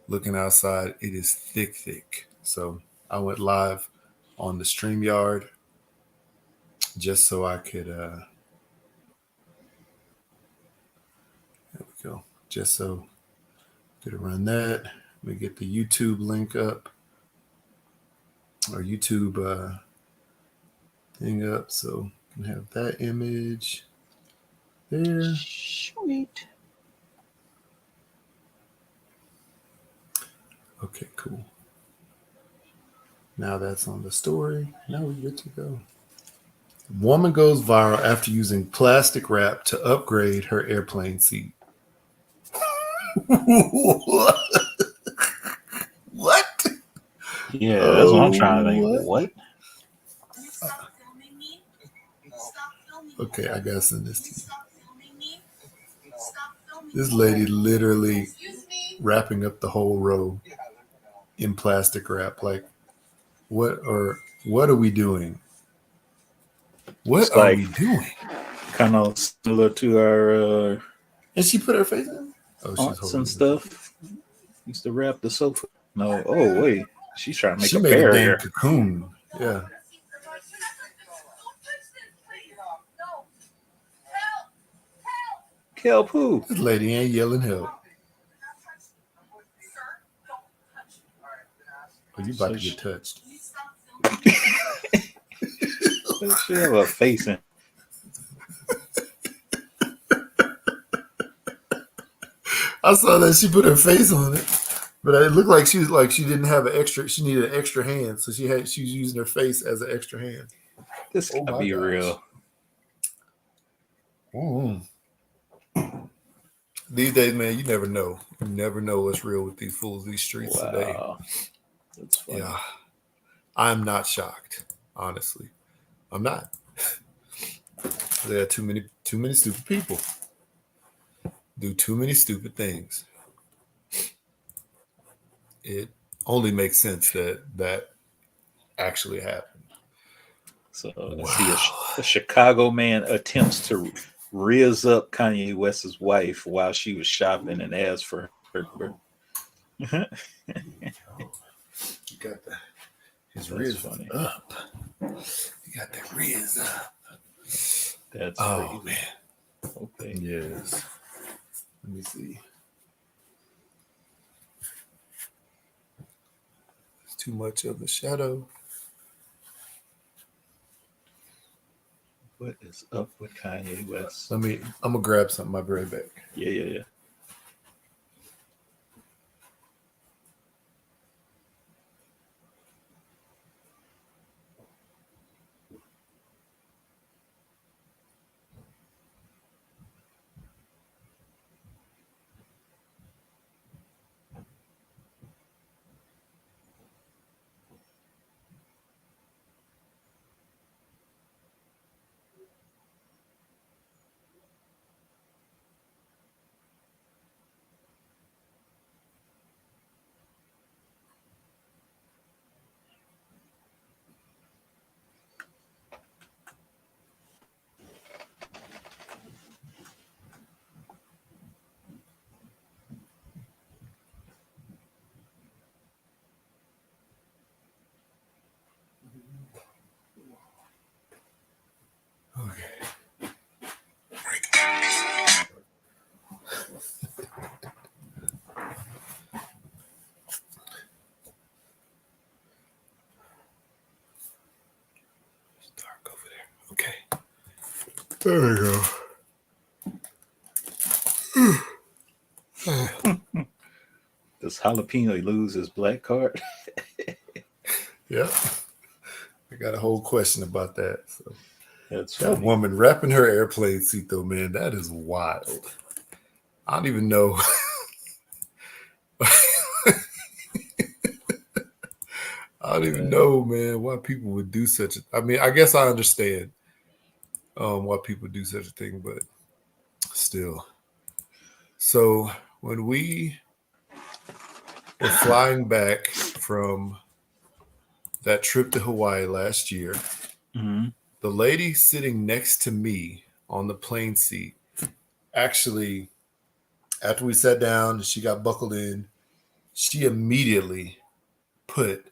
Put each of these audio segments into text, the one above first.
looking outside. It is thick, thick. So I went live on the StreamYard just so I could there we go. Just so I could run that. Let me get the YouTube link up or YouTube thing up so I can have that image there. Sweet. Okay, cool. Now that's on the story. Now we're good to go. Woman goes viral after using plastic wrap to upgrade her airplane seat. What? What? Yeah, that's what I'm trying to think. What? Okay, I gotta send this to you. This lady literally wrapping up the whole row in plastic wrap. Like, what are we doing? What It's are like we doing? kind of similar to our And she put her face in? Oh, she's aunts holding and it. stuff. Used to wrap the sofa. No, oh wait, she's trying to make She a made a dang barrier. cocoon. Yeah. Kelp who? This lady ain't yelling help. Oh, you about to get touched. She have a face in. I saw that she put her face on it, but it looked like she didn't have an extra. She needed an extra hand, so she was using her face as an extra hand. This gotta be real. These days, man, you never know. You never know what's real with these fools, these streets today. That's funny. Yeah, I'm not shocked. Honestly, I'm not. There are too many stupid people. Do too many stupid things. It only makes sense that actually happened. So see, a Chicago man attempts to riz up Kanye West's wife while she was shopping and asked for her. You got his riz funny. up. You got that riz up. That's crazy. Man. Okay. Yes. Let me see. It's too much of a shadow. What is up with Kanye West? I'm gonna grab something. I'll be right back. Yeah. There we go. Does Jalapeno lose his black card? Yeah. I got a whole question about that. So That's that funny. woman wrapping her airplane seat, though, man, that is wild. I don't even know. I don't even know, man, why people would do such a. I mean, I guess I understand why people do such a thing, but still. So when we were flying back from that trip to Hawaii last year, the lady sitting next to me on the plane seat, actually, after we sat down and she got buckled in, she immediately put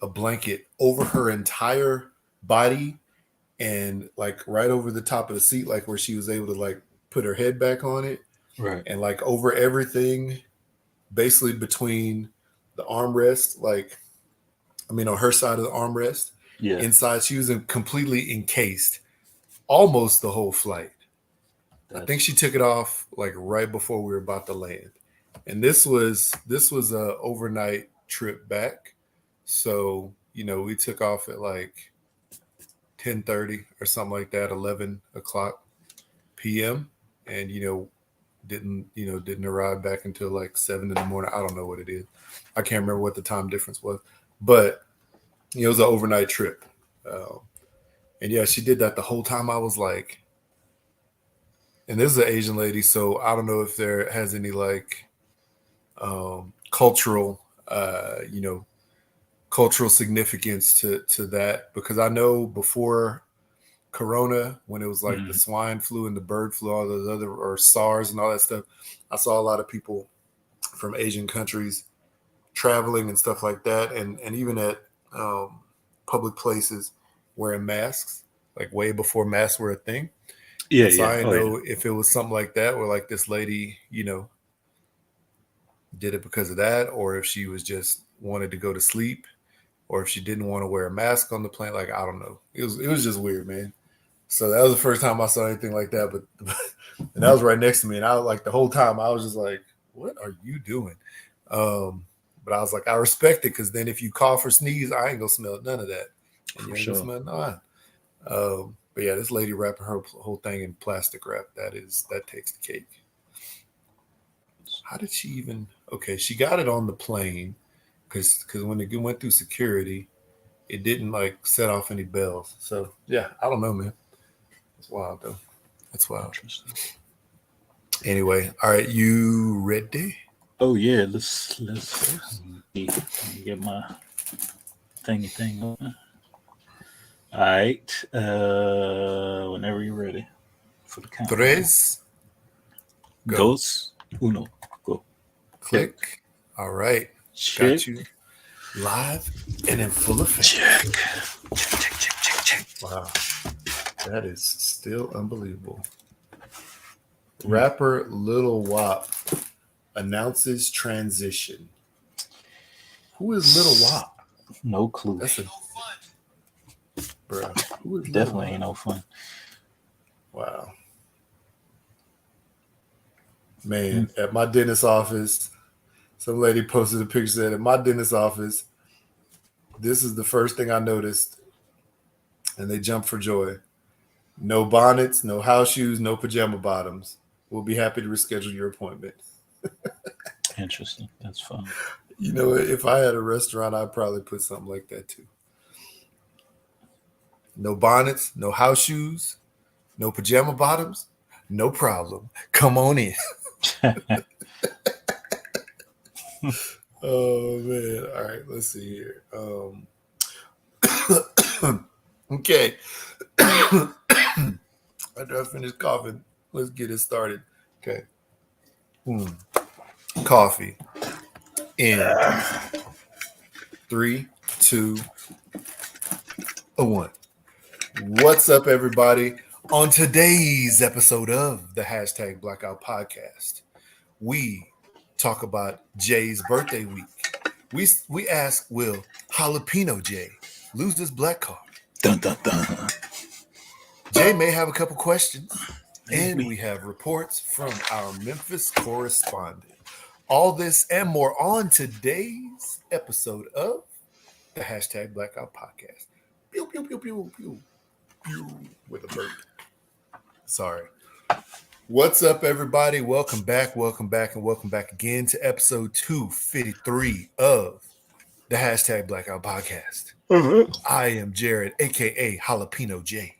a blanket over her entire body and like right over the top of the seat, like where she was able to like put her head back on it, Right. and like over everything, basically between the armrest, like on her side of the armrest, Yeah. inside she was completely encased almost the whole flight. I think she took it off like right before we were about to land. And this was a overnight trip back. So, we took off at like 10:30 or something like that, 11 o'clock p.m. And, didn't arrive back until like 7 in the morning. I don't know what it is. I can't remember what the time difference was. But, it was an overnight trip. And yeah, she did that the whole time. I was like, and this is an Asian lady, so I don't know if there has any like cultural, cultural significance to that, because I know before Corona, when it was like the swine flu and the bird flu, all those other, or SARS and all that stuff, I saw a lot of people from Asian countries traveling and stuff like that, and even at public places wearing masks, like way before masks were a thing. Yeah, So I didn't know yeah. if it was something like that, where like this lady, did it because of that, or if she was just wanted to go to sleep, or if she didn't want to wear a mask on the plane. Like, I don't know. It was just weird, man. So that was the first time I saw anything like that. But and that was right next to me, and I was like, the whole time I was just like, "What are you doing?" But I was like, I respect it, because then if you cough or sneeze, I ain't gonna smell none of that, and you ain't gonna smell none. But yeah, this lady wrapping her whole thing in plastic wrap, that takes the cake. How did she even? Okay, she got it on the plane, because when it went through security, it didn't like set off any bells. So yeah, I don't know, man. That's wild though. That's wild. Interesting. Anyway, all right, you ready? Oh yeah, let's get my thing on. All right. Whenever you're ready for the count. Tres. Go. Dos. Uno. Go. Click. Check. All right. Check. Got you live and in full effect. Check. Wow. That is still unbelievable. Rapper Lil Wop announces transition. Who is Lil Wop? No clue. That's bro. Who is definitely ain't no fun. Wow. Man, at my dentist office, some lady posted a picture, said, at my dentist office, this is the first thing I noticed. And they jumped for joy. No bonnets, no house shoes, no pajama bottoms. We'll be happy to reschedule your appointment. Interesting. That's fun. If I had a restaurant, I'd probably put something like that too. No bonnets, no house shoes, no pajama bottoms. No problem. Come on in. Oh, man. All right. Let's see here. Okay. After I finish coughing, let's get it started. Okay. Coffee. In 3, 2, 1. What's up, everybody? On today's episode of the hashtag Blackout podcast, we talk about Jay's birthday week. We ask, will Jalapeno Jay lose this black card? Dun, dun, dun. Jay may have a couple questions, and we have reports from our Memphis correspondent. All this and more on today's episode of the hashtag Blackout podcast. Pew, pew, pew, pew, pew, pew, with a burp. Sorry. What's up, everybody? Welcome back, and welcome back again to episode 253 of the hashtag Blackout podcast. Mm-hmm. I am Jared, a.k.a. Jalapeno J.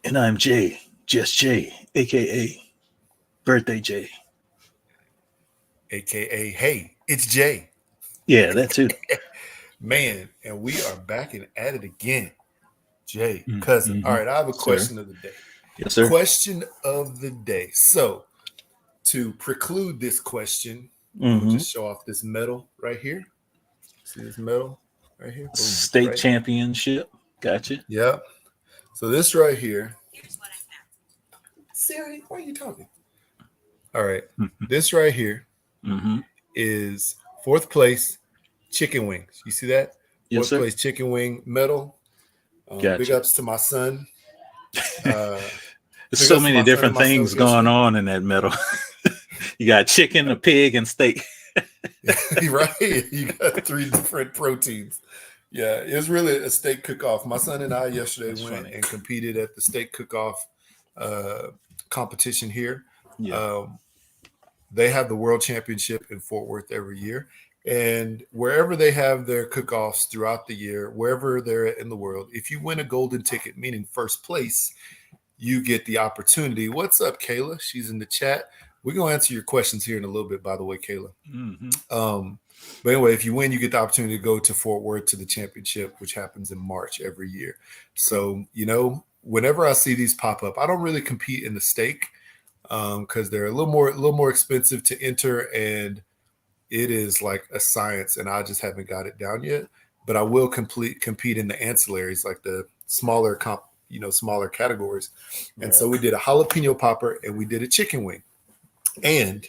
And I'm Jay, just Jay, a.k.a. Birthday Jay. A.k.a. Hey, it's Jay. Yeah, that too. Man, and we are back and at it again. Jay, cousin. Mm-hmm. All right, I have a question of the day. Yes, sir. Question of the day. So, to preclude this question, We'll just show off this medal right here. See this medal right here? Boom, State right championship. Gotcha. Yep. So this right here. Here's what I found. Siri, why are you talking? All right. This right here is 4th place chicken wings. You see that? 4th place chicken wing medal. Big ups to my son. There's so many different things going on in that medal. You got chicken, a pig, and steak. Right? You got 3 different proteins. Yeah, it was really a steak cook-off. My son and I yesterday went and competed at the steak cook-off competition here. Yeah. They have the World Championship in Fort Worth every year. And wherever they have their cook-offs throughout the year, wherever they're in the world, if you win a golden ticket, meaning first place, you get the opportunity. What's up, Kayla? She's in the chat. We're going to answer your questions here in a little bit, by the way, Kayla. But anyway, if you win, you get the opportunity to go to Fort Worth to the championship, which happens in March every year. So, whenever I see these pop up, I don't really compete in the steak because they're a little more expensive to enter, and it is like a science, and I just haven't got it down yet. But I will compete in the ancillaries, like the smaller smaller categories. And so we did a jalapeno popper and we did a chicken wing. And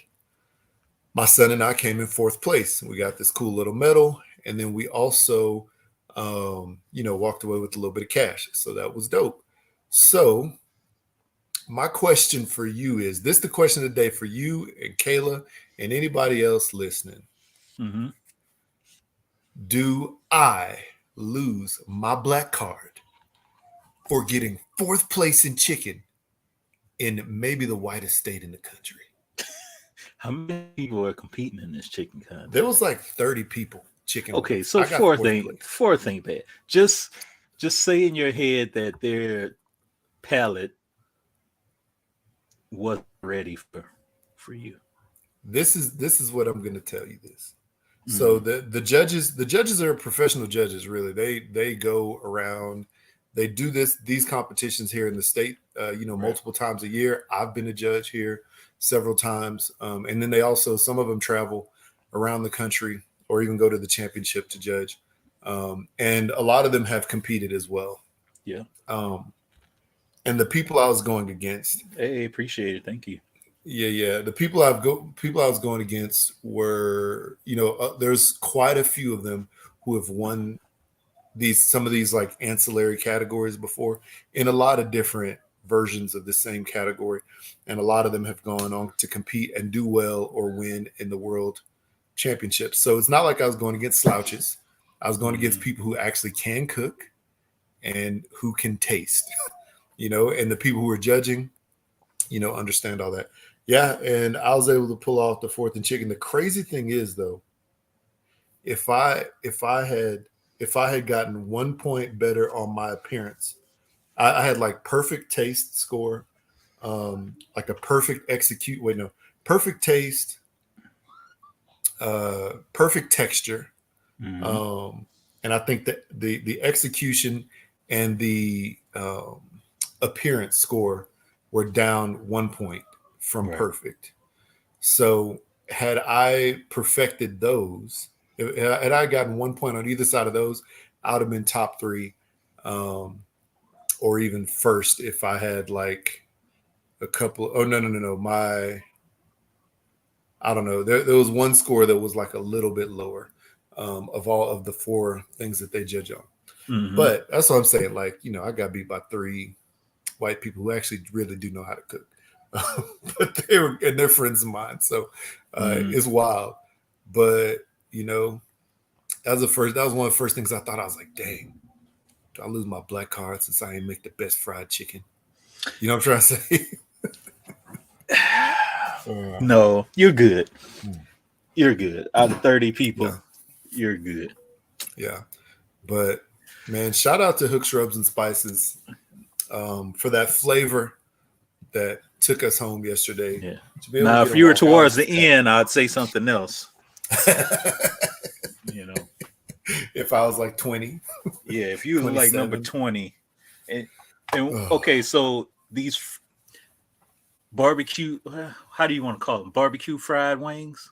my son and I came in 4th place. We got this cool little medal. And then we also, walked away with a little bit of cash. So that was dope. So my question for you is this: the question of the day for you and Kayla and anybody else listening. Do I lose my black card for getting 4th place in chicken in maybe the whitest state in the country? How many people are competing in this chicken contest? There was like 30 people. Chicken. Okay, wings. So 4th ain't bad. Just say in your head that their palate wasn't ready for you. This is what I'm going to tell you. This. So the judges are professional judges. Really, they go around. They do these competitions here in the state, multiple times a year. I've been a judge here several times. And then they also, some of them travel around the country or even go to the championship to judge. And a lot of them have competed as well. Yeah. And the people I was going against. Hey, appreciate it. Thank you. Yeah. The people I was going against were, there's quite a few of them who have won some of these like ancillary categories before in a lot of different versions of the same category. And a lot of them have gone on to compete and do well or win in the world championship. So it's not like I was going against slouches. I was going against people who actually can cook and who can taste, and the people who are judging, understand all that. Yeah. And I was able to pull off the 4th and chicken. The crazy thing is though, if I had gotten 1 point better on my appearance, I had like perfect taste score, like a perfect perfect taste, perfect texture. And I think that the execution and the appearance score were down 1 point from perfect. So had I perfected those, had I gotten 1 point on either side of those, I would have been top 3. Or even first if I had like a couple. Oh, no. I don't know. There was one score that was like a little bit lower of all of the 4 things that they judge on. But that's what I'm saying. Like, I got beat by 3 white people who actually really do know how to cook. But they were, and they're friends of mine. So it's wild. But, that was one of the first things I thought. I was like, dang. I lose my black card since I ain't make the best fried chicken. You know what I'm trying to say? No, you're good. You're good. Out of 30 people, you're good. Yeah. But, man, shout out to Hooks, Rubs, and Spices for that flavor that took us home yesterday. Yeah. Now, if you were towards the end, I'd say something else. If I was like 20. Yeah, if you were like number 20. And okay, so these barbecue, how do you want to call them? Barbecue fried wings?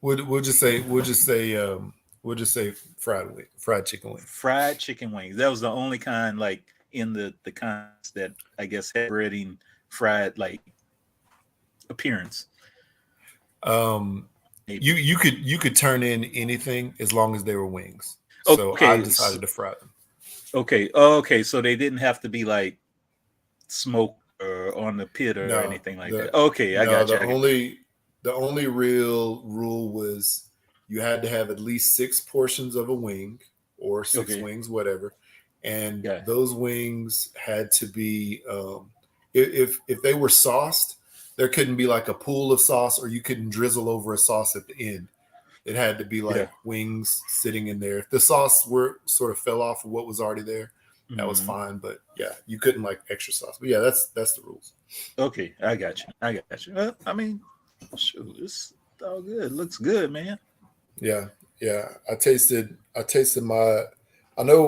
We'll just say fried chicken wing. Fried chicken wings. That was the only kind, like in the kinds that I guess had breading fried like appearance. You could turn in anything as long as they were wings. So I decided to fry them. Okay. So they didn't have to be like smoked or on the pit or anything like that. Okay, I got you. The only real rule was you had to have at least 6 portions of a wing or 6 wings, whatever. And those wings had to be if they were sauced, there couldn't be like a pool of sauce, or you couldn't drizzle over a sauce at the end. It had to be like wings sitting in there. If the sauce sort of fell off of what was already there, that was fine. But yeah, you couldn't like extra sauce. But yeah, that's the rules. Okay, I got you. I mean, shoot, it's all good. Looks good, man. Yeah. I tasted one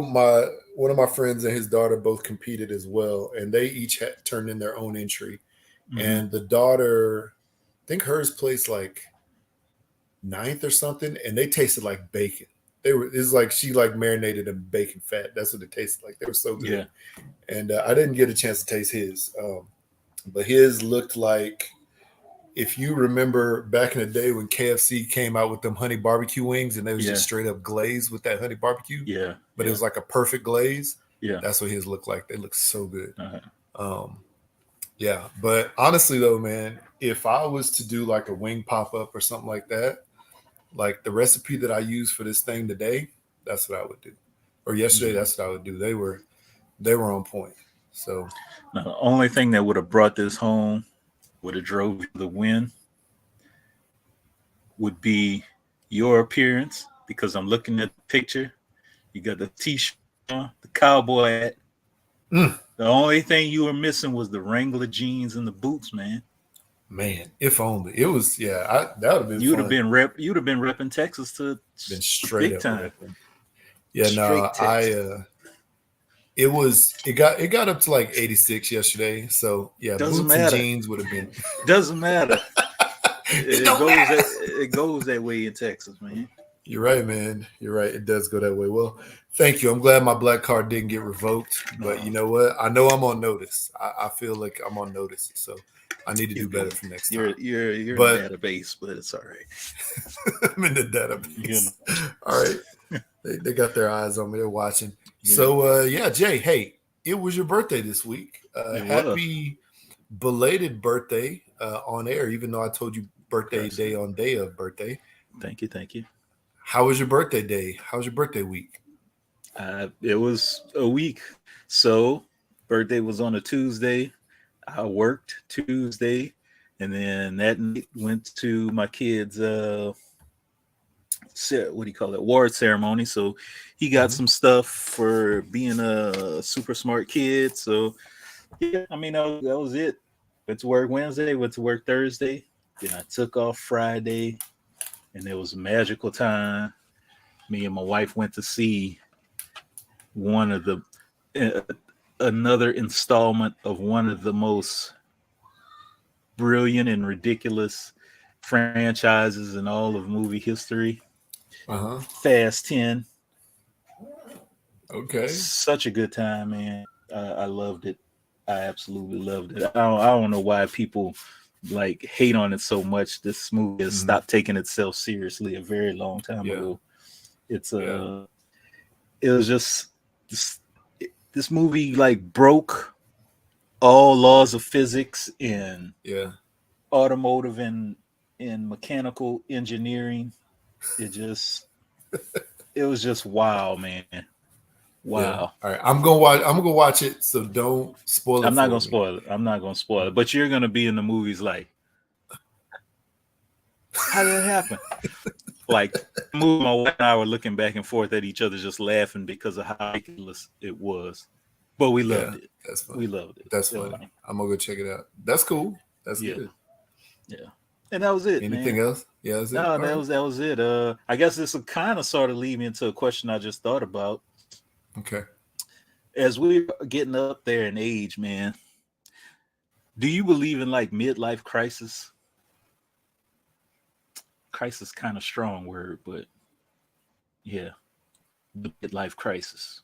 of my friends and his daughter both competed as well, and they each had turned in their own entry. And the daughter, I think hers placed like 9th or something, and they tasted like bacon. It's like she like marinated in bacon fat. That's what it tasted like. They were so good. Yeah. And I didn't get a chance to taste his, but his looked like, if you remember back in the day when KFC came out with them honey barbecue wings, and they was just straight up glazed with that honey barbecue. Yeah. But it was like a perfect glaze. Yeah. That's what his looked like. They look so good. Yeah. But honestly though, man, if I was to do like a wing pop-up or something like that, like the recipe that I used for this thing today, that's what I would do. Or yesterday, that's what I would do. They were on point. So now, the only thing that would have brought this home, would have drove the win, would be your appearance, because I'm looking at the picture. You got the t-shirt on, the cowboy hat. The only thing you were missing was the Wrangler jeans and the boots, man. Man, if only it was. Yeah, that would have been. You'd have been repping Texas to been straight big up time. Repping. Yeah, no, it got up to like 86 yesterday. So yeah, doesn't boots matter. And jeans would have been. Doesn't matter. It goes that way in Texas, man. You're right, man. You're right. It does go that way. Well, thank you. I'm glad my black card didn't get revoked. But you know what? I know I'm on notice. I feel like I'm on notice. So I need to do better for next time. You're in the database, but it's all right. I'm in the database. All right. They got their eyes on me. They're watching. Yeah. So, Jay, hey, it was your birthday this week. Happy belated birthday on air, even though I told you birthday day on day of birthday. Thank you. How was your birthday day? How was your birthday week? It was a week. So birthday was on a Tuesday. I worked Tuesday, and then that night went to my kids' award ceremony. So he got some stuff for being a super smart kid. So yeah, I mean that was it. Went to work Wednesday, went to work Thursday. Then I took off Friday, and it was a magical time. Me and my wife went to see another installment of one of the most brilliant and ridiculous franchises in all of movie history. Fast 10. Okay. Such a good time, man. I loved it. I absolutely loved it. I don't know why people like hate on it so much. This movie has stopped taking itself seriously a very long time ago. It was just this movie like broke all laws of physics in automotive and mechanical engineering. It was just wow, man. Wow. Yeah. All right. I'm gonna watch it, so don't spoil it. I'm not gonna spoil it. But you're gonna be in the movies like, how did that happen? Like, my wife and I were looking back and forth at each other, just laughing because of how ridiculous it was. But we loved it. That's funny. We loved it. That's funny. I'm gonna go check it out. That's cool. That's good. Yeah. And that was it. Anything else? Yeah, that's it. No, that was it. I guess this will kind of sort of lead me into a question I just thought about. Okay. As we're getting up there in age, man, do you believe in like midlife crisis? crisis kind of strong word, but yeah, the midlife crisis.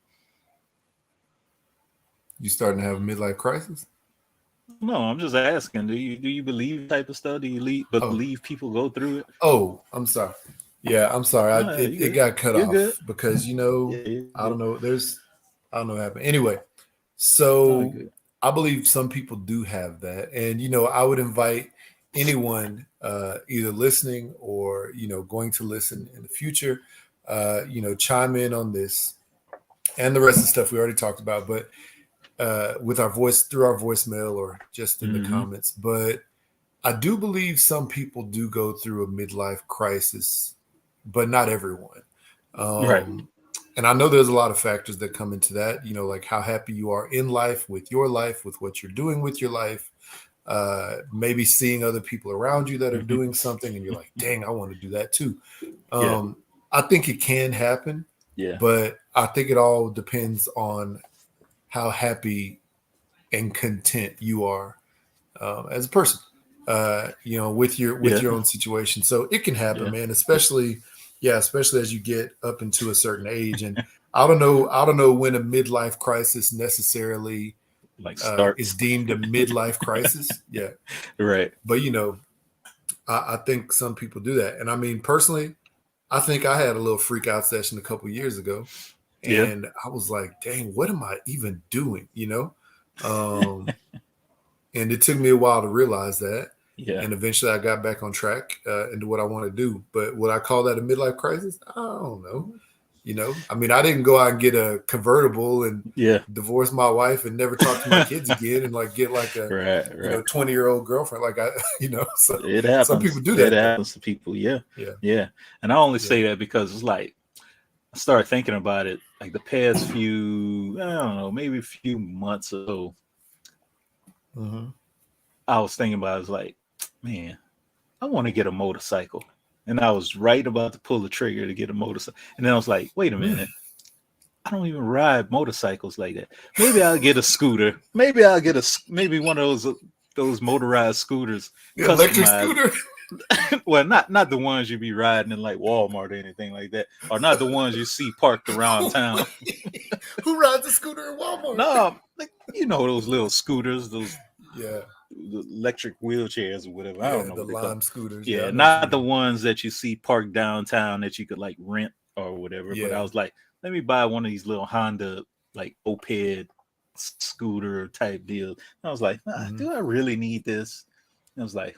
You starting to have a midlife crisis? No, I'm just asking. Do you believe type of stuff? Do you believe people go through it? Oh, I'm sorry. Yeah, I'm sorry. No, It got cut you're off good. because Yeah, I don't know. I don't know what happened. Anyway, no, so I believe some people do have that, and I would invite anyone, either listening or going to listen in the future, chime in on this and the rest of the stuff we already talked about, but with our voice through our voicemail or just in the comments. But I do believe some people do go through a midlife crisis, but not everyone. Right. And I know there's a lot of factors that come into that, like how happy you are in life, with what you're doing with your life, maybe seeing other people around you that are doing something and you're like, dang, I want to do that too. I think it can happen, but I think it all depends on how happy and content you are as a person, with your own situation. So it can happen, man, especially as you get up into a certain age. And I don't know when a midlife crisis necessarily is deemed a midlife crisis. Yeah. Right. But I think some people do that. And I mean, personally, I think I had a little freak out session a couple years ago. And I was like, dang, what am I even doing? And it took me a while to realize that. Yeah. And eventually I got back on track into what I want to do. But would I call that a midlife crisis? I don't know. I mean, I didn't go out and get a convertible and divorce my wife and never talk to my kids again and get like a 20-year-old girlfriend. Like so it happens. Some people do that. It happens to people. Yeah. And I only say that because it's like I started thinking about it like the past few, I don't know, maybe a few months or so. I was thinking about it, was like, man, I want to get a motorcycle. And I was right about to pull the trigger to get a motorcycle. And then I was like, wait a minute. I don't even ride motorcycles like that. Maybe I'll get a scooter. Maybe I'll get maybe one of those motorized scooters. Electric scooter? Well, not the ones you be riding in like Walmart or anything like that. Or not the ones you see parked around town. Who rides a scooter in Walmart? No, like, those little scooters, those the electric wheelchairs or whatever. I don't know. The lime scooters. Yeah, not the ones that you see parked downtown that you could like rent or whatever. But I was like, let me buy one of these little Honda like moped scooter type deal. And I was like, do I really need this? And I was like,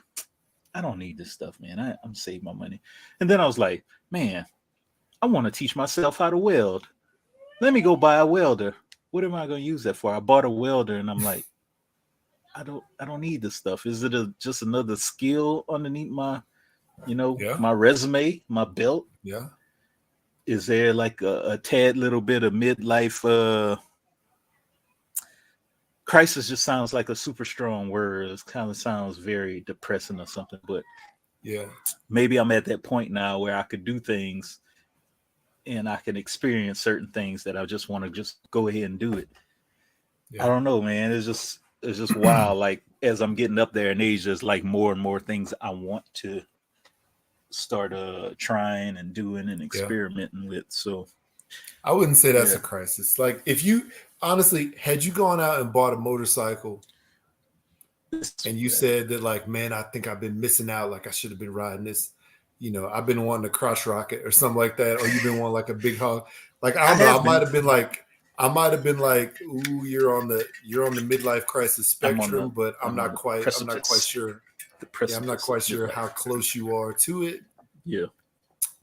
I don't need this stuff, man. I'm saving my money. And then I was like, man, I want to teach myself how to weld. Let me go buy a welder. What am I going to use that for? I bought a welder and I'm like, I don't need this stuff. Is it just another skill underneath my, my resume, my belt? Yeah. Is there like a tad little bit of midlife crisis? Just sounds like a super strong word. It kind of sounds very depressing or something, but maybe I'm at that point now where I could do things and I can experience certain things that I just want to just go ahead and do it. I don't know, man. It's just wild. Like as I'm getting up there in age, there's like more and more things I want to start trying and doing and experimenting with. So I wouldn't say that's a crisis. Like if you honestly had you gone out and bought a motorcycle and you said that like, man, I think I've been missing out. Like I should have been riding this. I've been wanting a crotch rocket or something like that. Or you've been wanting like a big hog. Like I don't know. I might have been like, ooh, you're on the midlife crisis spectrum, but I'm not quite sure. I'm not quite sure how close you are to it. Yeah.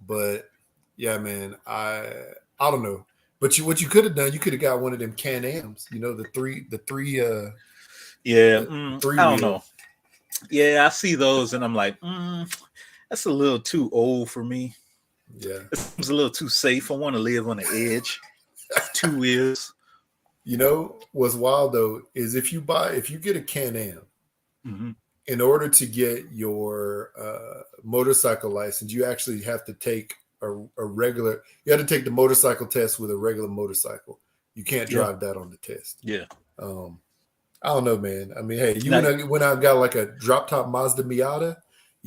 But yeah, man, I don't know. But what you could have done, you could have got one of them Can-Ams, the three I don't know. Yeah, I see those and I'm like, that's a little too old for me. Yeah. It's a little too safe. I want to live on the edge. 2 wheels. What's wild though is if you get a Can-Am, in order to get your motorcycle license, you actually have to take you have to take the motorcycle test with a regular motorcycle. You can't drive that on the test. Yeah. I don't know, man. I mean, hey, went out and got like a drop top Mazda Miata,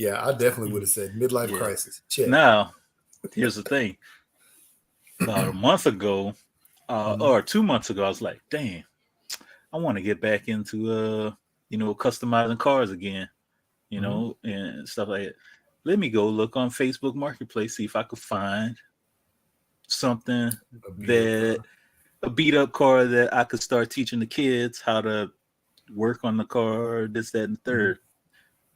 Yeah, I definitely would have said midlife crisis. Check. Now, here's the thing. About a month ago, or 2 months ago, I was like, dang, I want to get back into customizing cars again, and stuff like that. Let me go look on Facebook Marketplace, see if I could find something a beat up car that I could start teaching the kids how to work on the car, this, that, and the third.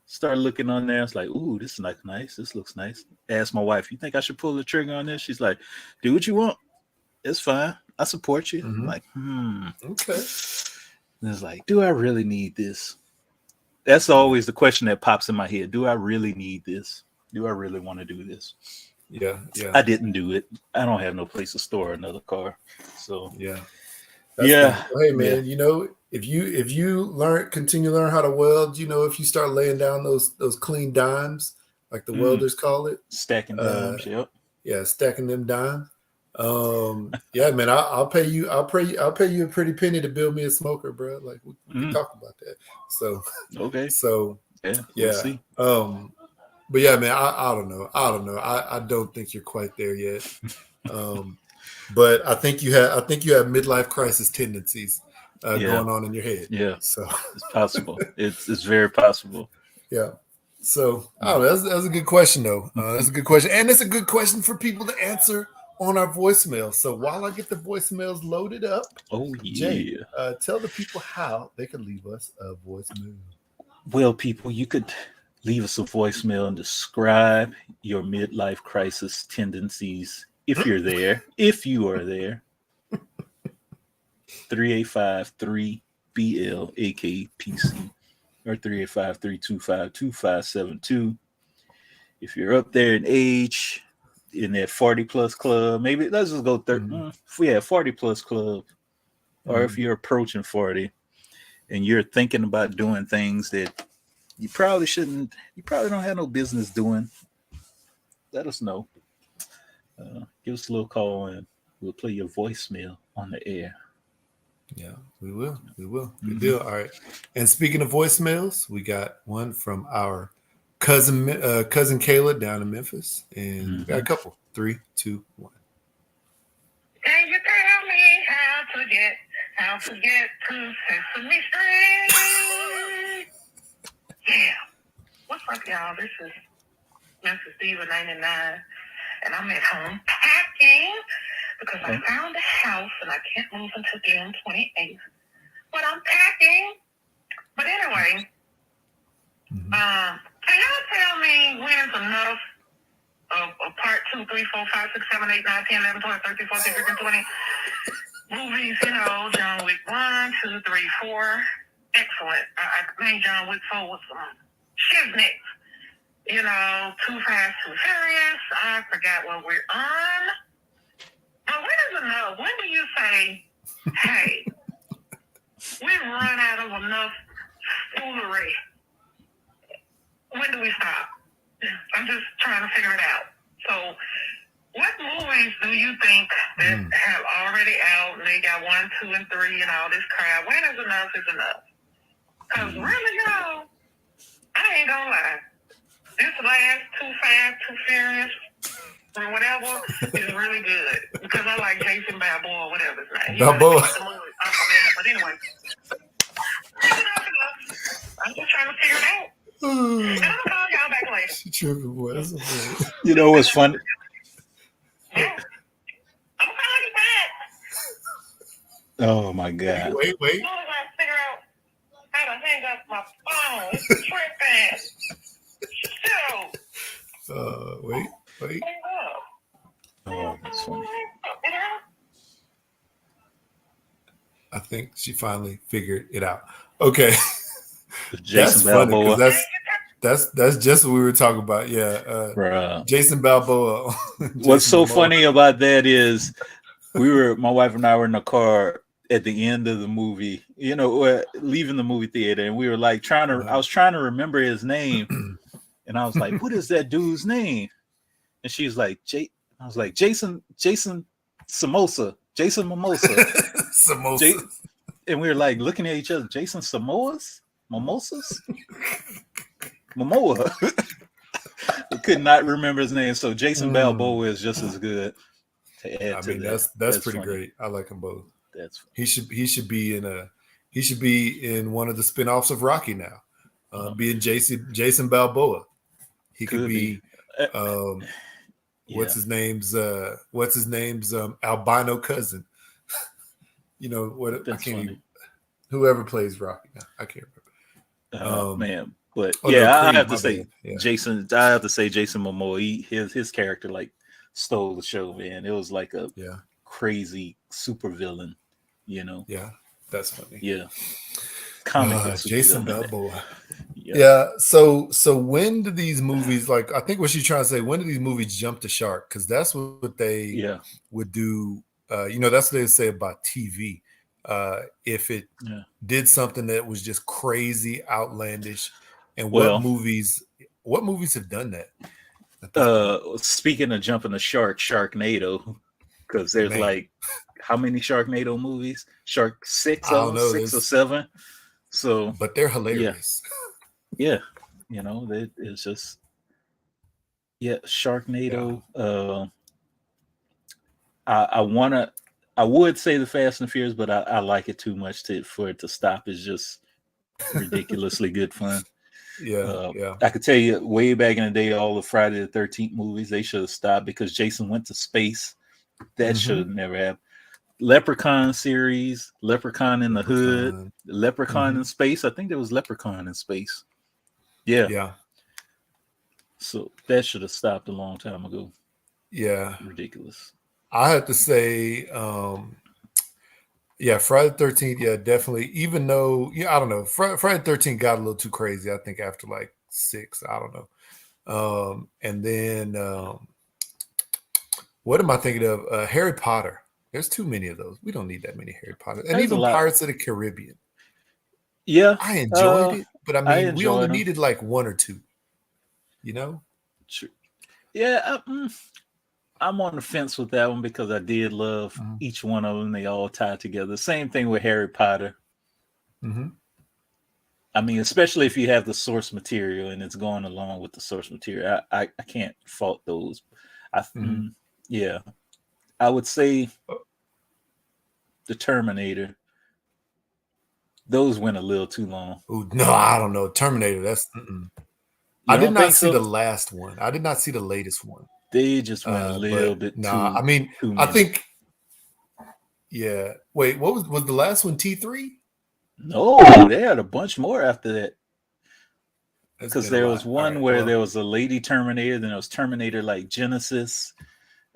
Start looking on there. It's like, ooh, this is like nice. This looks nice. Ask my wife, you think I should pull the trigger on this? She's like, do what you want. It's fine. I support you. I'm like, Okay. And it's like, do I really need this? That's always the question that pops in my head. Do I really need this? Do I really want to do this? Yeah. I didn't do it. I don't have no place to store another car. So yeah. Hey man, if you continue to learn how to weld, if you start laying down those clean dimes, like the welders call it, stacking dimes. Yeah, stacking them dimes. Yeah, man, I'll pay you a pretty penny to build me a smoker, bro. Like we can talk about that. So okay. So yeah. We'll see. But yeah, man, I don't know. I don't think you're quite there yet. But I think you have midlife crisis tendencies going on in your head. Yeah. So it's possible. It's very possible. Yeah. So I don't know. That's a good question though. That's a good question. And it's a good question for people to answer on our voicemail. So while I get the voicemails loaded up, Jay, tell the people how they can leave us a voicemail. Well, people, you could leave us a voicemail and describe your midlife crisis tendencies if you're there. If you are there. 385-3BL-AKPC or 385-325-2572. If you're up there in age, in that 40 plus club, maybe let's just go 30. If we have 40 plus club, or if you're approaching 40 and you're thinking about doing things that you probably shouldn't, you probably don't have no business doing, let us know. Give us a little call and we'll play your voicemail on the air. Yeah, we will. Good deal. All right. And speaking of voicemails, we got one from our cousin Kayla down in Memphis, and we got a couple. 3, 2, 1. Can you tell me how to get to Sesame Street? Yeah. What's up, y'all? This is Mrs. Diva 99, and I'm at home packing because I found a house and I can't move until June 28th. But I'm packing. But anyway, can y'all tell me when is enough of part 2, 3, 4, 5, 6, 7, 8, 9, 10, 11, 12, 13, 14, 15, 20 movies, John Wick 1, 2, 3, 4. Excellent. I named John Wick 4 with some shiznits. Too Fast, Too Furious. I forgot what we're on. But when is enough? When do you say, hey, we've run out of enough foolery? When do we stop? I'm just trying to figure it out. So, what movies do you think that have already out and they got 1, 2, and 3 and all this crap? When is enough is enough? Because really, y'all, I ain't gonna lie. This last Too Fast, Too Furious, or whatever, is really good. Because I like Jason Balboa, whatever his name. Balboa. But anyway, I'm just trying to figure it out. And I'm calling y'all back later. She tripping, boy. That's okay. You know what's funny? Yeah. I'm calling you back. Oh my God. Wait. As soon as I figure out how to hang up my phone, it's tripping. Shoot. Wait. Hang up. Oh, that's funny. I think she finally figured it out. Okay. Jason Balboa. That's just what we were talking about. Yeah. Jason Balboa. What's so funny about that is my wife and I were in the car at the end of the movie, leaving the movie theater, and we were like I was trying to remember his name, and I was like, what is that dude's name? And she's like, I was like, Jason Samosa, Jason Mimosa. Samosa. And we were like looking at each other, Jason Mimosas? Momoa. I could not remember his name. So Jason Balboa is just as good. To add to that, that's pretty funny. great. I like them both. That's funny. He should be in one of the spinoffs of Rocky now. Being Jason Balboa. He could be what's his name's albino cousin. You know what? That's funny. Whoever plays Rocky now, I can't remember. Man, but Creed, I have to say yeah. Jason. I have to say Jason Momoa. His character like stole the show, man. It was like a crazy super villain, you know. Yeah, that's funny. Yeah, Jason Balboa. Yeah. So when do these movies, like, I think what she's trying to say, when do these movies jump the shark? Because that's what they would do. You know, that's what they would say about TV. If it did something that was just crazy, outlandish, and what movies have done that? Speaking of jumping the shark, Sharknado, because there's like how many Sharknado movies? Shark 6 or 7. So, but they're hilarious. Yeah, you know, it's just Sharknado. Yeah. I would say the Fast and Furious, but I like it too much for it to stop. It's just ridiculously good fun. Yeah. I could tell you way back in the day, all the Friday the 13th movies, they should have stopped because Jason went to space. That should have never happened. Leprechaun series, Leprechaun in the Hood, Leprechaun in Space. I think there was Leprechaun in Space. Yeah. So that should have stopped a long time ago. Yeah. Ridiculous. I have to say, Friday the 13th, definitely. Even though, I don't know, Friday the 13th got a little too crazy, I think, after like 6, I don't know. And then, what am I thinking of? Harry Potter. There's too many of those. We don't need that many Harry Potter. And even Pirates of the Caribbean. Yeah. I enjoyed it, but I mean, we only needed like 1 or 2, you know? True. Yeah, I'm on the fence with that one because I did love each one of them. They all tie together. Same thing with Harry Potter. I mean, especially if you have the source material and it's going along with the source material. I can't fault those. I would say the Terminator. Those went a little too long. Ooh, no, I don't know. Terminator, that's... I did not see the last one. I did not see the latest one. They just went a little bit too... I mean, I think... Yeah. Wait, what was the last one? T3? No, they had a bunch more after that. Because there was one where there was a lady Terminator, then there was Terminator like Genesis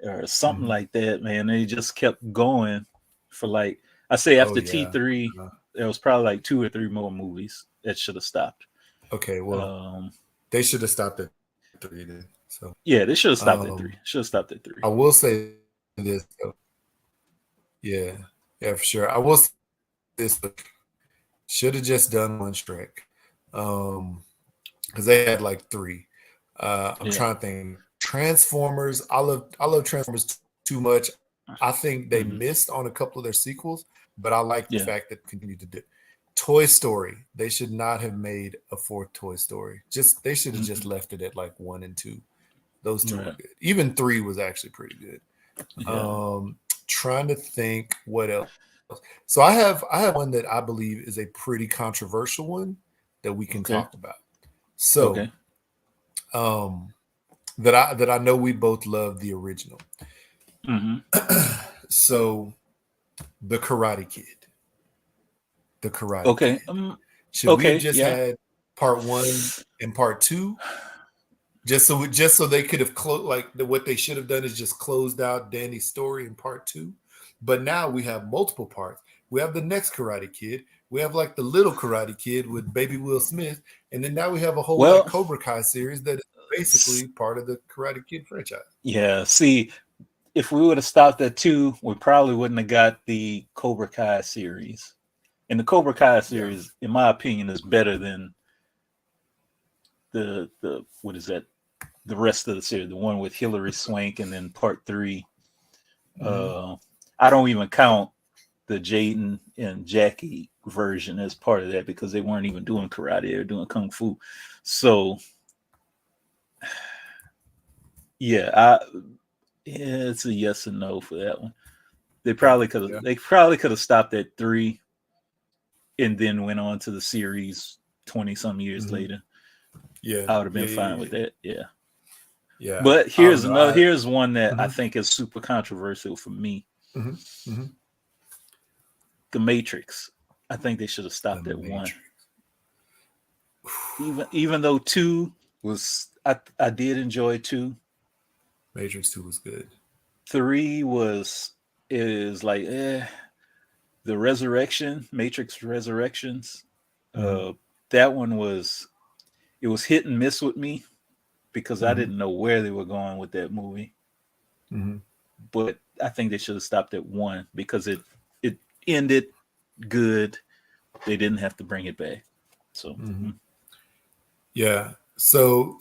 or something like that, man. They just kept going for like... I say after T3, there was probably like 2 or 3 more movies that should have stopped. Okay, well... they should have stopped at 3 then. So they should have stopped at 3. Should have stopped at 3. I will say this though. Yeah, for sure. I will say this, but should have just done one Shrek. Because they had like 3. I'm trying to think. Transformers. I love Transformers too much. I think they missed on a couple of their sequels, but I like the fact that they continued to do. Toy Story. They should not have made a 4th Toy Story. They should have just left it at like 1 and 2. Those 2 were good. Even 3 was actually pretty good. Trying to think what else. So I have one that I believe is a pretty controversial one that we can talk about. So that I know we both love the original. So the Karate Kid. The Karate Kid. Should we have just had part 1 and part 2? Just so they could have closed, like what they should have done is just closed out Danny's story in part 2. But now we have multiple parts. We have the next Karate Kid. We have like the little Karate Kid with baby Will Smith. And then now we have a whole like Cobra Kai series that is basically part of the Karate Kid franchise. Yeah. See, if we would have stopped at 2, we probably wouldn't have got the Cobra Kai series. And the Cobra Kai series, in my opinion, is better than the what is that? The rest of the series, the one with Hilary Swank, and then part 3. I don't even count the Jaden and Jackie version as part of that because they weren't even doing karate; they were doing kung fu. So Yeah, it's a yes and no for that one. They probably could have. Yeah. They probably could have stopped at 3, and then went on to the series 20-some years later. Yeah, I would have been fine with that. Yeah. Yeah. But here's another. Here's one that I Mhm. think is super controversial for me. Mm-hmm. The Matrix. I think they should have stopped at 1. Even though 2 was, I did enjoy 2. Matrix 2 was good. 3 is like the Resurrection, Matrix Resurrections. That one was hit and miss with me because I didn't know where they were going with that movie. But I think they should have stopped at 1 because it ended good. They didn't have to bring it back. So yeah. So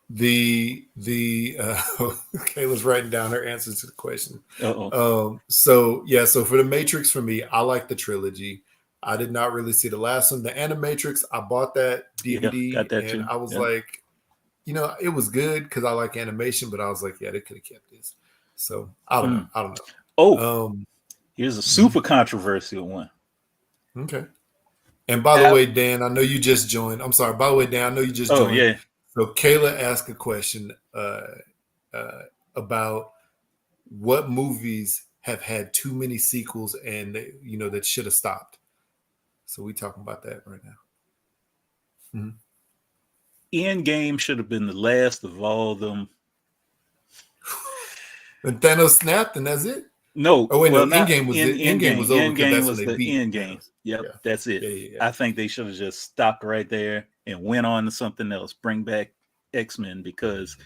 the Kayla's writing down her answers to the question. So for the Matrix, for me, I like the trilogy. I did not really see the last one, the Animatrix. I bought that DVD, got that and too. I was like, it was good because I like animation, but I was like, yeah, they could have kept this. So I don't know. Oh, here's a super controversial one. Okay. And by the way, Dan, I know you just joined. I'm sorry. By the way, Dan, I know you just joined. Yeah. So Kayla asked a question about what movies have had too many sequels and that should have stopped. So we talking about that right now. Endgame should have been the last of all of them. When Thanos snapped, and that's it. No, oh wait, no. Endgame was it. Endgame was over because that's was when they beat Endgame. Yep, yeah. that's it. Yeah. I think they should have just stopped right there and went on to something else. Bring back X-Men because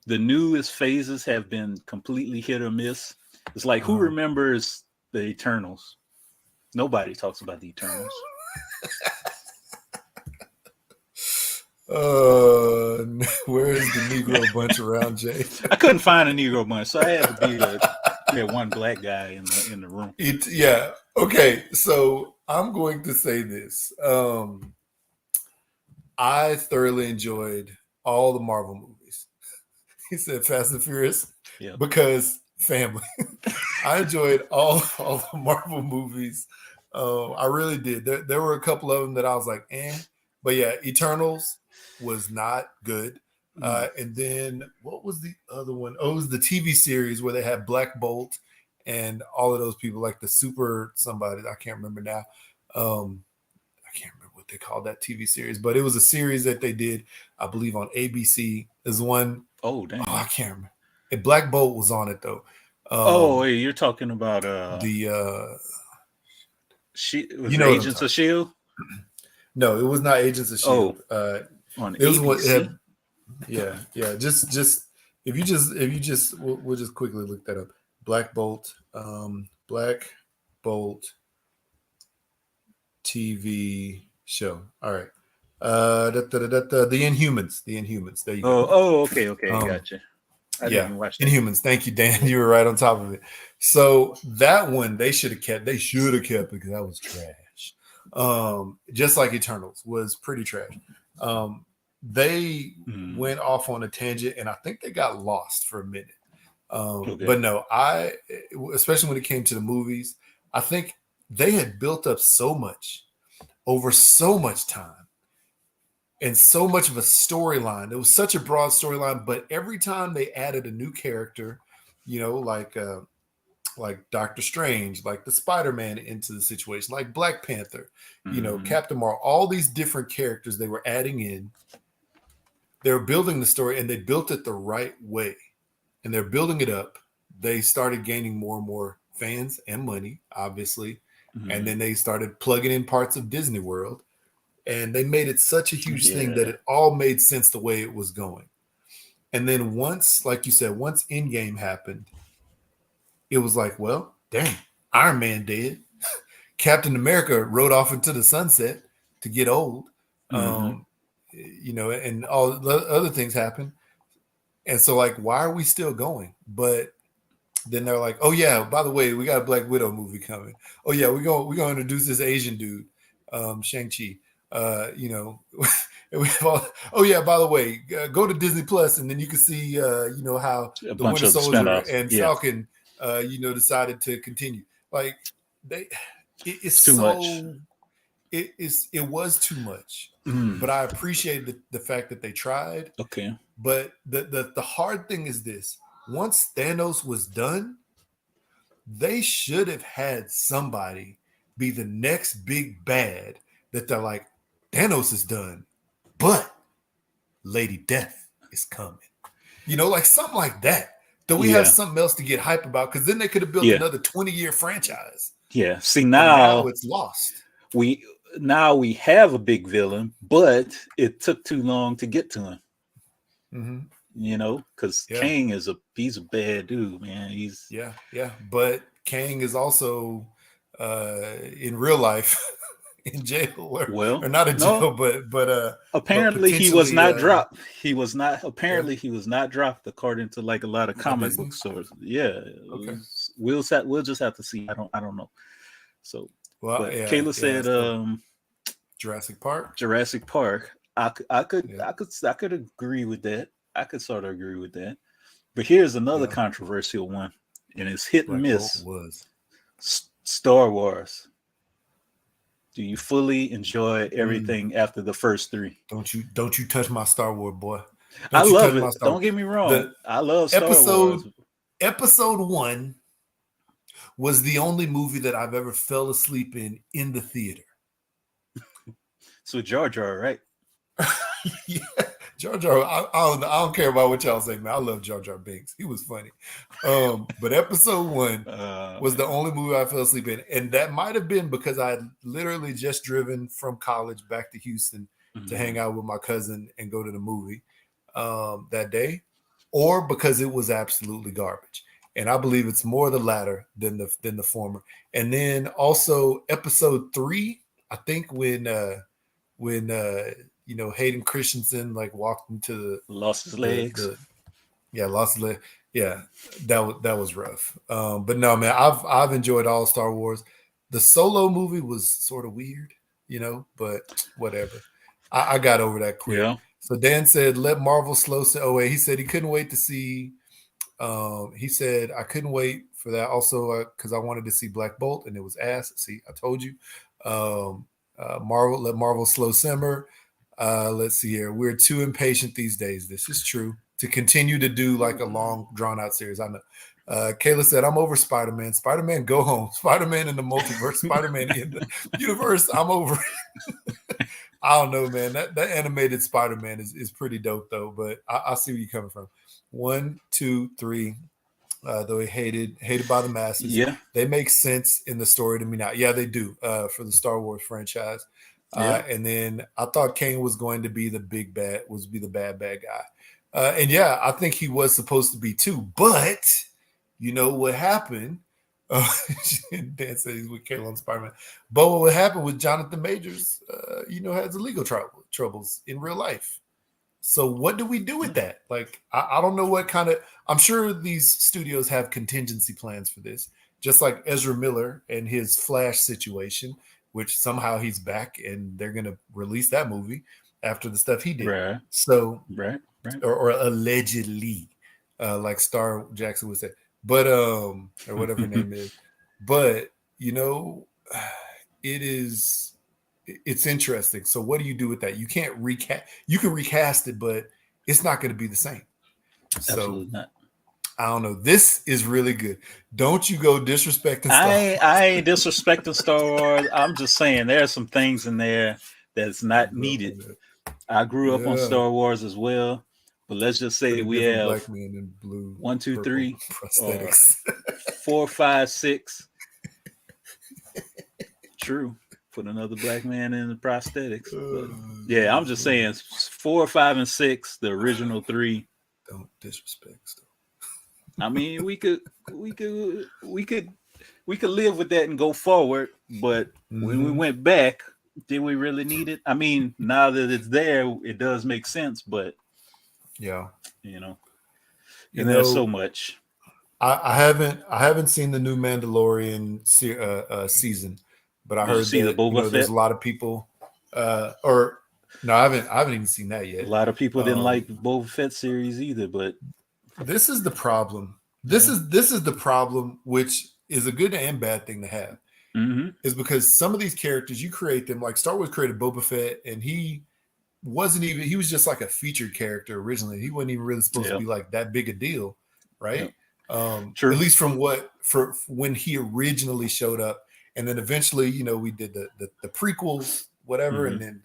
the newest phases have been completely hit or miss. It's like who remembers the Eternals? Nobody talks about the Eternals. Where is the Negro bunch around, Jay? I couldn't find a Negro bunch, so I had to be the one black guy in the room. Yeah. Okay. So I'm going to say this. I thoroughly enjoyed all the Marvel movies. He said Fast and Furious because family. I enjoyed all the Marvel movies. I really did. There were a couple of them that I was like, but yeah, Eternals was not good. And then what was the other one? Oh, it was the TV series where they had Black Bolt and all of those people, like the super somebody. I can't remember now. I can't remember what they called that TV series, but it was a series that they did, I believe, on ABC. There's one. Oh, damn. I can't remember. And Black Bolt was on it though. Wait, you're talking about the Agents of S.H.I.E.L.D.? No, it was not Agents of S.H.I.E.L.D. On it was ABC? One. Yeah. Just if you just we'll just quickly look that up. Black Bolt TV show. All right. The Inhumans. The Inhumans. There you go. Okay. Gotcha. I didn't watch that. Inhumans. Thank you, Dan. You were right on top of it. So that one they should have kept. They should have kept it because that was trash. Just like Eternals was pretty trash. They went off on a tangent, and I think they got lost for a minute. But no, especially when it came to the movies, I think they had built up so much over so much time and so much of a storyline. It was such a broad storyline, but every time they added a new character, like Doctor Strange, like the Spider-Man into the situation, like Black Panther, Captain Marvel, all these different characters they were adding in. They were building the story, and they built it the right way. And they're building it up. They started gaining more and more fans and money, obviously. And then they started plugging in parts of Disney World. And they made it such a huge thing that it all made sense the way it was going. And then once, like you said, once Endgame happened, it was like, well, dang, Iron Man dead. Captain America rode off into the sunset to get old. And all the other things happened. And so, like, why are we still going? But then they're like, oh, yeah, by the way, we got a Black Widow movie coming. Oh, yeah, we're going to introduce this Asian dude, Shang-Chi. And Oh yeah, by the way, go to Disney Plus, and then you can see how A the bunch Winter of the Soldier spinoffs. and Yeah. Falcon decided to continue. Like it's Too much. It was too much. Mm. But I appreciate the fact that they tried. Okay. But the hard thing is this: once Thanos was done, they should have had somebody be the next big bad that they're like, Thanos is done, but Lady Death is coming. Like something like that. Do we have something else to get hype about? Because then they could have built another 20-year franchise. Yeah. See, But now it's lost. We have a big villain, but it took too long to get to him. Mm-hmm. Because Kang he's a bad dude, man. He's but Kang is also in real life in jail, or not in jail, but apparently he was not dropped. He was not dropped according to like a lot of comic book sources. Yeah, okay. We'll just have to see. I don't know. So, Kayla said, Jurassic Park. Jurassic Park. I could agree with that. I could sort of agree with that. But here's another controversial one, and it's hit and miss. Was Star Wars. Do you fully enjoy everything after the first three? Don't you touch my Star Wars, boy. I love it. Don't get me wrong. I love Star Wars. Episode 1 was the only movie that I've ever fell asleep in the theater. So Jar Jar, right? Yeah. Jar Jar, I don't care about what y'all say, man. I love Jar Jar Binks. He was funny. But episode 1 was the only movie I fell asleep in. And that might have been because I had literally just driven from college back to Houston to hang out with my cousin and go to the movie that day, or because it was absolutely garbage. And I believe it's more the latter than the former. And then also episode 3, I think when Hayden Christensen like walked into lost his legs. Lost his leg. Yeah, that was rough. But no, man, I've enjoyed all Star Wars. The Solo movie was sort of weird, but whatever. I got over that quick. Yeah. So Dan said, let Marvel slow away. He said he couldn't wait to see. He said I couldn't wait for that. Also, because I wanted to see Black Bolt and it was ass. See, I told you. Let Marvel slow simmer. Let's see here. We're too impatient these days. This is true to continue to do like a long drawn out series. I know. Kayla said, I'm over Spider-Man. Spider-Man, go home. Spider-Man in the multiverse. Spider-Man in the universe. I'm over it. I don't know, man. That animated Spider-Man is pretty dope though, but I see where you're coming from. 1, 2, 3. Though he hated by the masses. Yeah. They make sense in the story to me now. Yeah, they do for the Star Wars franchise. And then I thought Kang was going to be the bad guy. And yeah, I think he was supposed to be too. But you know what happened? Dan said he's with Kayla on Spider-Man. But what happened with Jonathan Majors, has legal troubles in real life. So what do we do with that? Like, I don't know what kind of, I'm sure these studios have contingency plans for this, just like Ezra Miller and his Flash situation, which somehow he's back and they're going to release that movie after the stuff he did. Right. So, right. Or allegedly, like Star Jackson would say, but, or whatever her name is. But, it's interesting. So what do you do with that? You can't recast. You can recast it, but it's not going to be the same. Absolutely not. I don't know. This is really good. Don't you go disrespecting Star Wars. I ain't disrespecting Star Wars. I'm just saying there are some things in there that's not needed. I grew up on Star Wars as well, but let's just say we have black men in blue, 1, 2, 3 prosthetics, 4, 5, 6. True. Put another black man in the prosthetics. But yeah, I'm just saying 4, 5, and 6, the original 3. Don't disrespect stuff. I mean, we could live with that and go forward, but when we went back, did we really need it? I mean, now that it's there, it does make sense, but yeah, there's so much. I haven't seen the new Mandalorian season. But I heard that there's a lot of people, or No, I haven't even seen that A yet. lot of people didn't like Boba Fett series either, but this is the problem. This is the problem, which is a good and bad thing to have. Is because some of these characters you create them, like Star Wars created Boba Fett, and he was just like a featured character originally. He wasn't even really supposed to be like that big a deal, right? True. At least for when he originally showed up, and then eventually, you know, we did the prequels, whatever, and then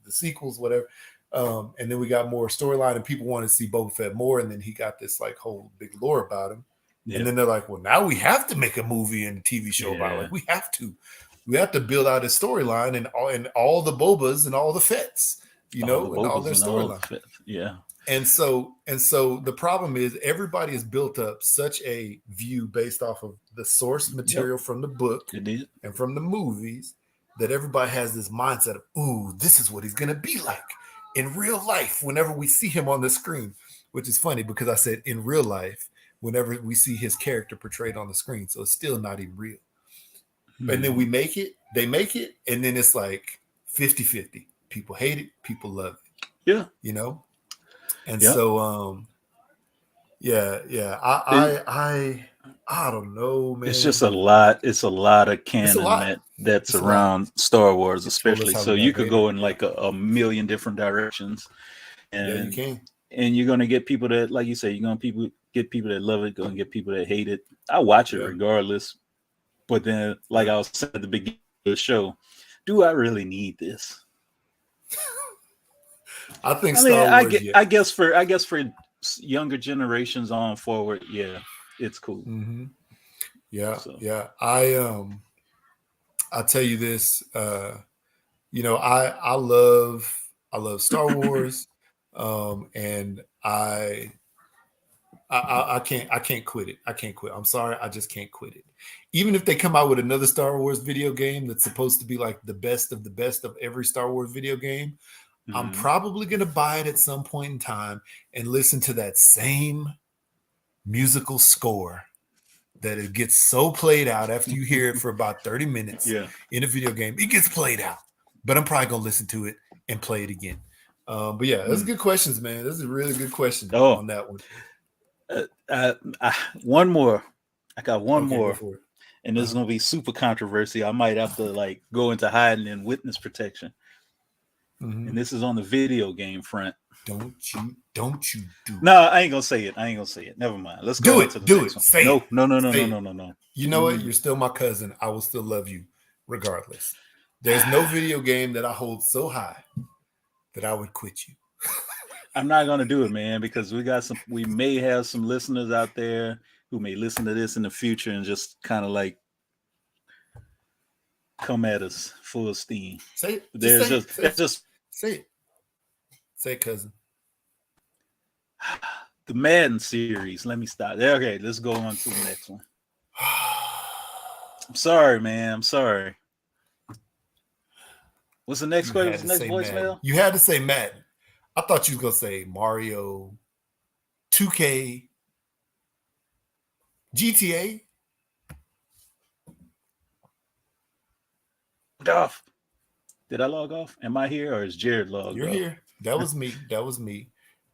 the sequels, whatever. And then we got more storyline, and people wanted to see Boba Fett more, and then he got this like whole big lore about him. And then they're like, well, now we have to make a movie and a TV show about it. Like, we have to build out a storyline and all the Bobas and all the Fetts, you know, and all their storyline. Yeah. And so the problem is everybody has built up such a view based off of the source material from the book and from the movies that everybody has this mindset of, ooh, this is what he's going to be like in real life whenever we see him on the screen, which is funny because I said in real life, whenever we see his character portrayed on the screen. So it's still not even real. And then they make it, and then it's like 50-50. People hate it, people love it. Yeah. You know? And so I don't know, man. It's just a lot. It's a lot of canon that's around Star Wars, especially. So you could go in like a million different directions. And you can. And you're gonna get people that, like you say, you're gonna get people that love it, gonna get people that hate it. I watch it regardless. But then, like I was saying at the beginning of the show, do I really need this? I think Star Wars, I guess for younger generations on forward, it's cool. Yeah, yeah. I'll tell you this. You know, I love Star Wars. And I can't quit it. I can't quit. I'm sorry. I just can't quit it. Even if they come out with another Star Wars video game that's supposed to be like the best of every Star Wars video game, I'm probably going to buy it at some point in time and listen to that same musical score that it gets so played out after you hear it for about 30 minutes in a video game. It gets played out, but I'm probably going to listen to it and play it again. But yeah, those are good questions, man. This is a really good question on that one. One more. I got one more, and this is gonna be super controversial. I might have to like go into hiding in witness protection. And this is on the video game front. Don't you do it. No, I ain't gonna say it. Never mind. Let's go into the next one. Say it. No. You know what? You're still my cousin. I will still love you regardless. There's no video game that I hold so high that I would quit you. I'm not gonna do it, man, because we may have some listeners out there who may listen to this in the future and just kind of like come at us full steam. Say it. Say it, cousin. The Madden series. Let me stop there. Okay, let's go on to the next one. I'm sorry, man. I'm sorry. What's the next question? Next voicemail? Madden. You had to say Madden. I thought you was gonna say Mario, 2K, GTA. Off. Did I log off? Am I here or is Jared logged off? You're here. That was me.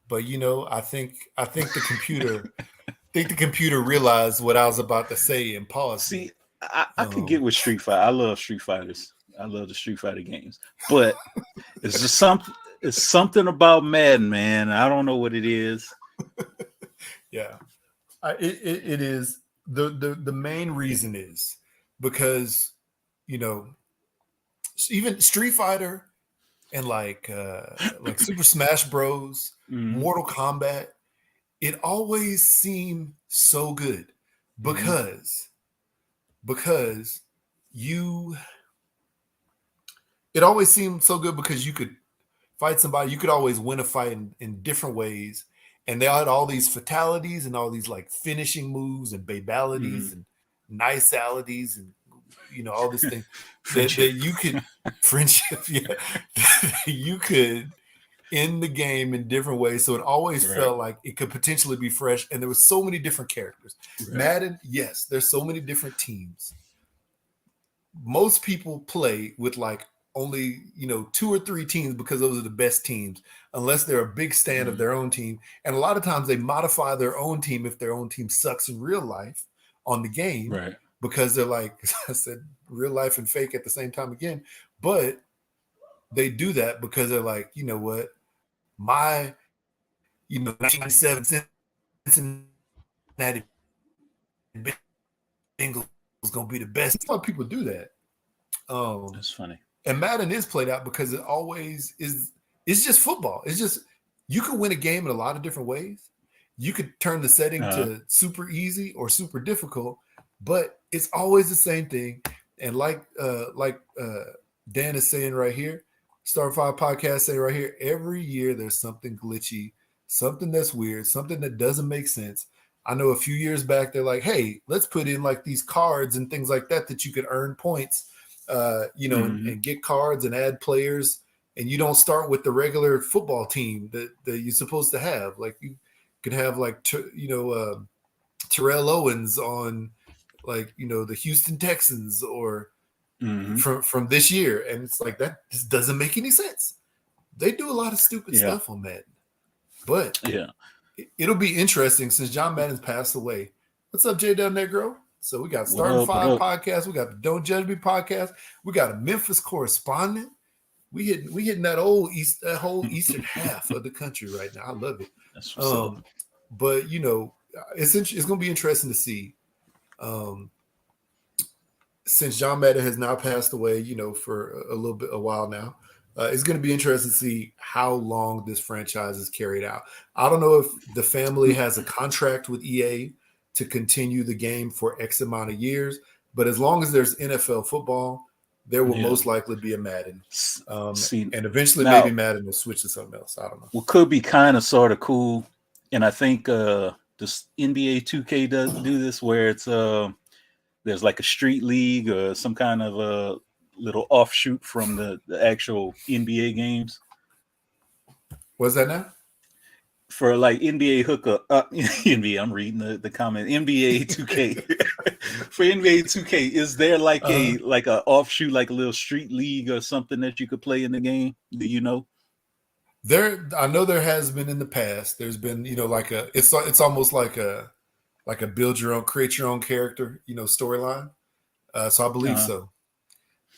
But you know, I think the computer realized what I was about to say and paused. See, I can get with Street Fighter. I love Street Fighters. I love the Street Fighter games. But it's just something about Madden, man. I don't know what it is. Yeah. It is. The main reason is because, you know, even Street Fighter and like Super Smash Bros, Mortal Kombat, it always seemed so good because it always seemed so good because you could fight somebody, you could always win a fight in different ways. And they had all these fatalities and all these like finishing moves and babalities and nicealities and, you know, all this thing that you could friendship, you could end the game in different ways. So it always felt like it could potentially be fresh. And there was so many different characters. Madden, yes, there's so many different teams. Most people play with like only, 2 or 3 teams because those are the best teams, unless they're a big stand of their own team. And a lot of times they modify their own team if their own team sucks in real life on the game, Right. because they're like, as I said, real life and fake at the same time again. But they do that because they're like, you know what, my 1997 Cincinnati Bengals is going to be the best. That's why people do that. That's funny. And Madden is played out because it always is. It's just football. It's just, you can win a game in a lot of different ways. You could turn the setting to super easy or super difficult, but it's always the same thing. And like Dan is saying right here, Star 5 Podcast saying right here, every year there's something glitchy, something that's weird, something that doesn't make sense. I know a few years back, they're like, hey, let's put in like these cards and things like that you could earn points, and get cards and add players. And you don't start with the regular football team that you're supposed to have. Like you could have like, Terrell Owens on like, the Houston Texans or from this year. And it's like, that just doesn't make any sense. They do a lot of stupid stuff on Madden. But it'll be interesting since John Madden's passed away. What's up, J. Del Negro? So we got Starting 5 Podcast. We got the Don't Judge Me Podcast. We got a Memphis correspondent. We hitting that whole eastern half of the country right now. I love it. That's what's up. But it's going to be interesting to see. Since John Madden has now passed away, for a while now, it's going to be interesting to see how long this franchise is carried out. I don't know if the family has a contract with EA to continue the game for X amount of years, but as long as there's NFL football, there will most likely be a Madden. And eventually maybe Madden will switch to something else. I don't know. What could be kind of sort of cool, and I think this NBA 2K does do this, where it's there's like a street league or some kind of a little offshoot from the actual NBA games. What's that now? For like NBA hooker, NBA, I'm reading the comment. NBA 2K. For NBA 2K, is there like a offshoot, like a little street league or something that you could play in the game? Do you know? I know there has been in the past. There's been, it's almost like a build your own, create your own character, storyline. So I believe so.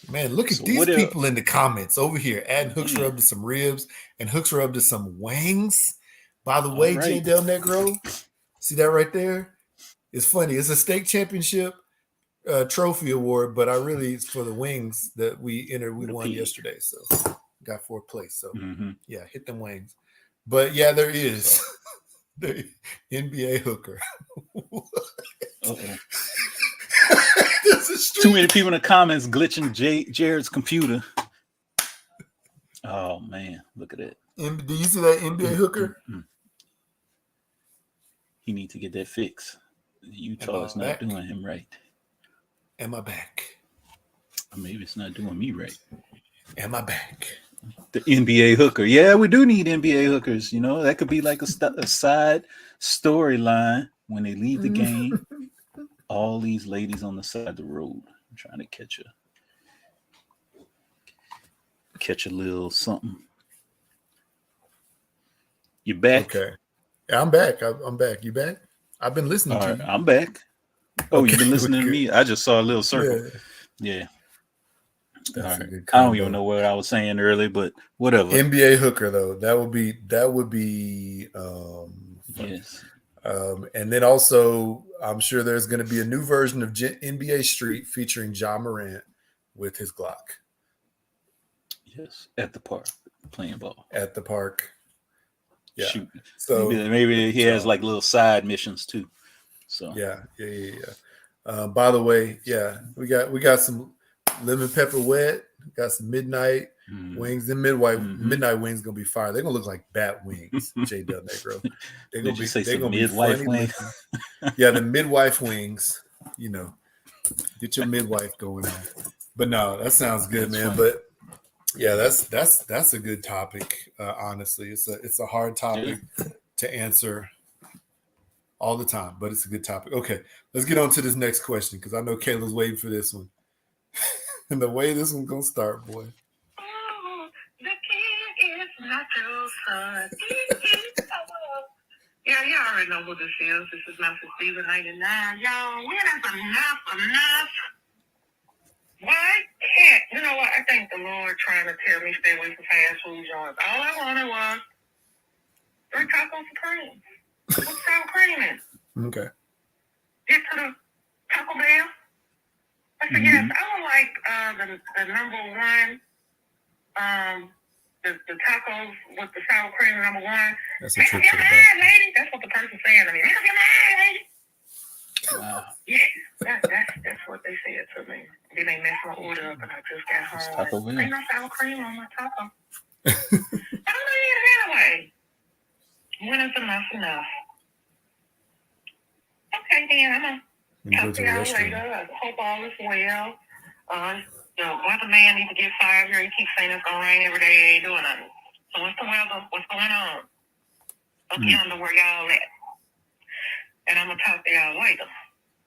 Man, look at these people in the comments over here, adding hooks rub to some ribs and hooks rub to some wangs. By the way, J. Del Negro, see that right there? It's funny. It's a state championship trophy award, but it's for the wings that we won yesterday. So got 4th place. So yeah, hit them wings. But yeah, there is the NBA hooker. Too many people in the comments glitching Jared's computer. Oh man, look at it. Do you see that NBA hooker? He needs to get that fixed. Utah is not doing him right. Am I back? Or maybe it's not doing me right. Am I back? The NBA hooker. Yeah, we do need NBA hookers. That could be like a side storyline when they leave the game. All these ladies on the side of the road. I'm trying to catch a little something. You back? Okay. I'm back. I'm back. You back? I've been listening to you. I'm back. Oh, you've been listening to me? I just saw a little circle. Yeah. That's a good combo. I don't even know what I was saying earlier, but whatever. NBA hooker though, that would be yes. And then also, I'm sure there's going to be a new version of NBA Street featuring Ja Morant with his Glock. Yes, at the park, playing ball. At the park. Yeah. Shooting. So maybe he has like little side missions too. So yeah. By the way, we got some lemon pepper wet. Got some midnight wings. And midnight wings gonna be fire. They're gonna look like bat wings. J. Del Negro. They're gonna be. They're gonna be midwife wings. Yeah, the midwife wings. Get your midwife going on. But no, that sounds good, man. Funny. But yeah, that's a good topic. Honestly, it's a hard topic to answer all the time, but it's a good topic. Okay, let's get on to this next question because I know Kayla's waiting for this one. And the way this one's gonna start, boy. Not your son. Yeah, you already know who this is. This is not for season 99. Y'all, when is enough? Why can't, you know what? I think the Lord trying to tell me stay away from fast food joints. All I wanted was 3 taco supremes. What's sour cream in? Okay. Get to the Taco Bell. I said, yes, I would like the number one, the tacos with the sour cream number one. That's a Make up trip your to the mind, back. lady. That's what the person saying to me. Make up your mind, lady. Wow. Yeah, that's what they said to me. Then they messed my order up and I just got It's home. Taco Bell. Ain't no sour cream on my taco. I don't need it anyway. When is enough? Okay, then I'm going to talk to y'all later. I hope all is well. The weather man needs to get fired here. He keeps saying it's going to rain every day. He ain't doing nothing. So what's the weather? What's going on? Okay, I know where y'all at. And I'm going to talk to y'all later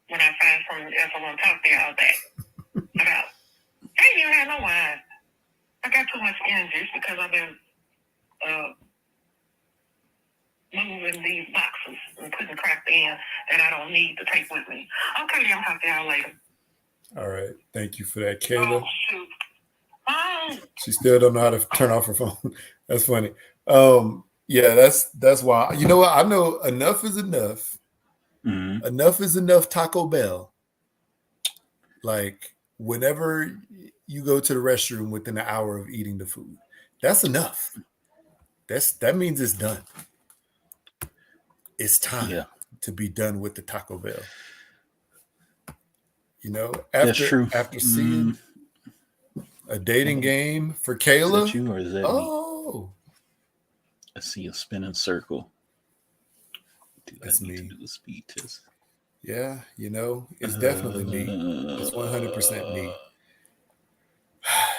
when I find something else I want to talk to y'all about. I ain't even had no wine. I got too much energy. It's because I've been moving these boxes and putting crap in that I don't need to take with me. Okay, I'm talking to y'all later. All right. Thank you for that, Kayla. Oh, shoot. Oh. She still don't know how to turn off her phone. That's funny. Yeah, that's why. You know what? I know enough is enough. Mm-hmm. Enough is enough Taco Bell. Like whenever you go to the restroom within an hour of eating the food, that's enough. That means it's done. It's time to be done with the Taco Bell. You know, That's true. After seeing a dating game for Kayla. Is that you or is that me? I see a spinning circle. That's me. To do the speed test. Yeah, you know, it's definitely me. It's 100% me.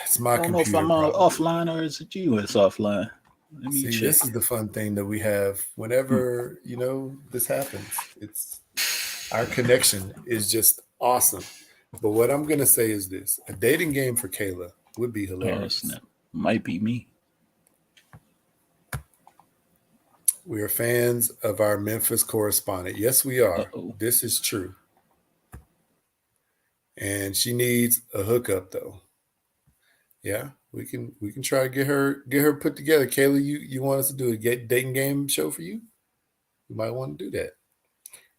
It's my computer. I don't know if I'm offline or is it you that's offline. Let me check. This is the fun thing that we have whenever, you know, this happens. It's our connection is just awesome. But what I'm going to say is this. A dating game for Kayla would be hilarious. Oh, might be me. We are fans of our Memphis correspondent. Yes, we are. Uh-oh. This is true. And she needs a hookup, though. Yeah, we can try to get her put together. Kayla, you want us to do a dating game show for you? You might want to do that.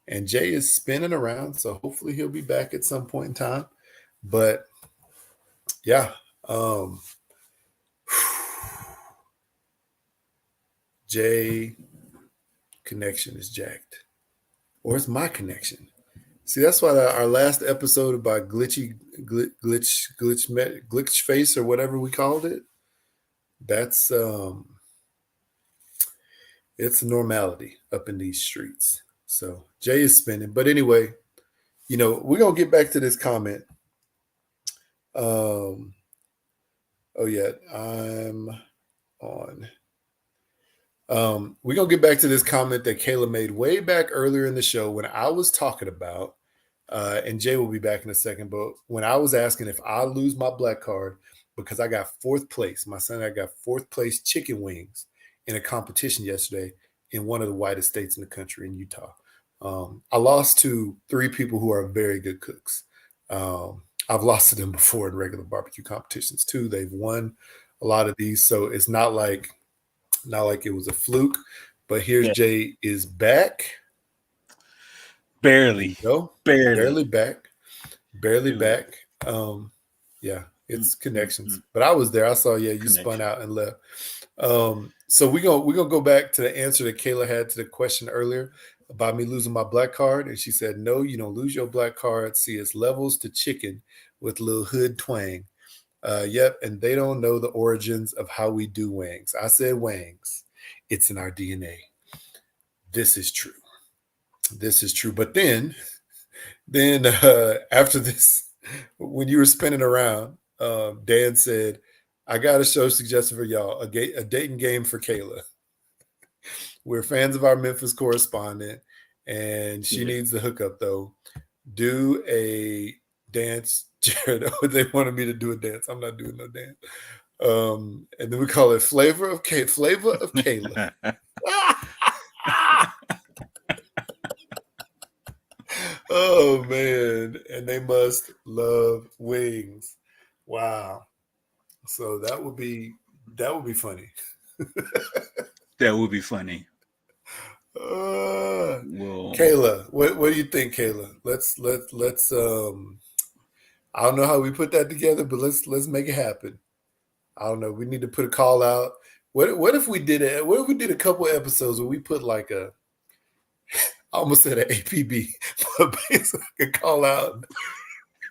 And Jay is spinning around, so hopefully he'll be back at some point in time. But yeah, Jay connection is jacked, or it's my connection. See, that's why our last episode about glitch face or whatever we called it. That's it's normality up in these streets. So Jay is spinning, but anyway, you know, we're gonna get back to this comment. Oh yeah, I'm on. We're gonna get back to this comment that Kayla made way back earlier in the show when I was talking about, and Jay will be back in a second, but when I was asking if I lose my black card because I got 4th place, my son, I got 4th place chicken wings in a competition yesterday in one of the whitest states in the country, in Utah. I lost to 3 people who are very good cooks. I've lost to them before in regular barbecue competitions too. They've won a lot of these, so it's not like it was a fluke. But here's Jay is back. Barely back. Yeah, it's connections. But I was there. I saw, you spun out and left. So we're gonna go back to the answer that Kayla had to the question earlier about me losing my black card. And she said, no, you don't lose your black card. See, it's levels to chicken with little hood twang. Yep, and they don't know the origins of how we do wings. I said wings. It's in our DNA. This is true. But then after this, when you were spinning around, Dan said, I got a show suggestion for y'all, a dating game for Kayla. We're fans of our Memphis correspondent, and she needs the hookup, though. Do a dance, Jared. They wanted me to do a dance. I'm not doing no dance. And then we call it Flavor of Kayla. Oh man, and they must love wings. Wow. So that would be funny. That would be funny. Well, Kayla, what do you think, Kayla? Let's I don't know how we put that together, but let's make it happen. I don't know. We need to put a call out. What if we did it? What if we did a couple episodes where we put like I almost said an APB, but basically a call out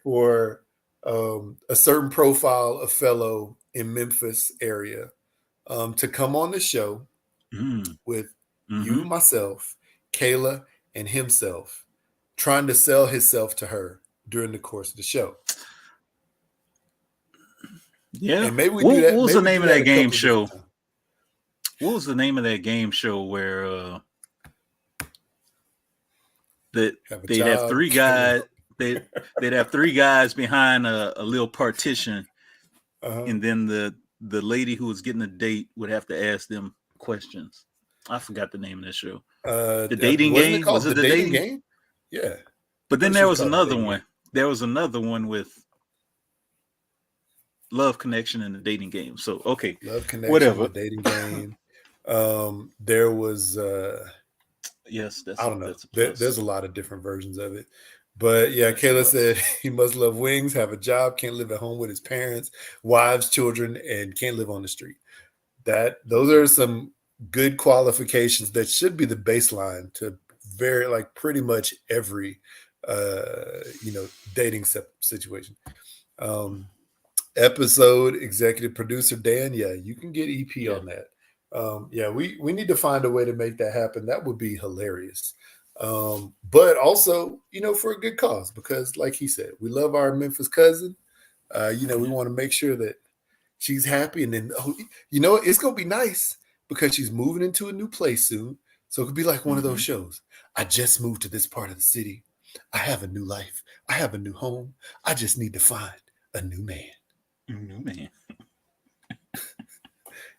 for a certain profile of fellow in Memphis area to come on the show with you, myself, Kayla, and himself, trying to sell himself to her during the course of the show. Yeah. And maybe we do that. What was the name of that game show? Times. What was the name of that game show where they'd have three guys? They'd have three guys behind a little partition, and then the lady who was getting a date would have to ask them questions. I forgot the name of that show. The dating game? Was it the dating game? Yeah. But then there was another one. There was another one with Love Connection and the dating game. So okay, Love Connection, whatever. The dating game. There was yes, that's I don't know. There's a lot of different versions of it. But yeah, Kayla said he must love wings, have a job, can't live at home with his parents, wives, children, and can't live on the street. Those are some good qualifications that should be the baseline to pretty much every dating situation. Episode executive producer Dan, yeah, you can get EP on that. We need to find a way to make that happen. That would be hilarious. But also, for a good cause, because like he said, we love our Memphis cousin. We want to make sure that she's happy, and then it's gonna be nice because she's moving into a new place soon. So it could be like one of those shows. I just moved to this part of the city. I have a new life. I have a new home. I just need to find a new man. A new man.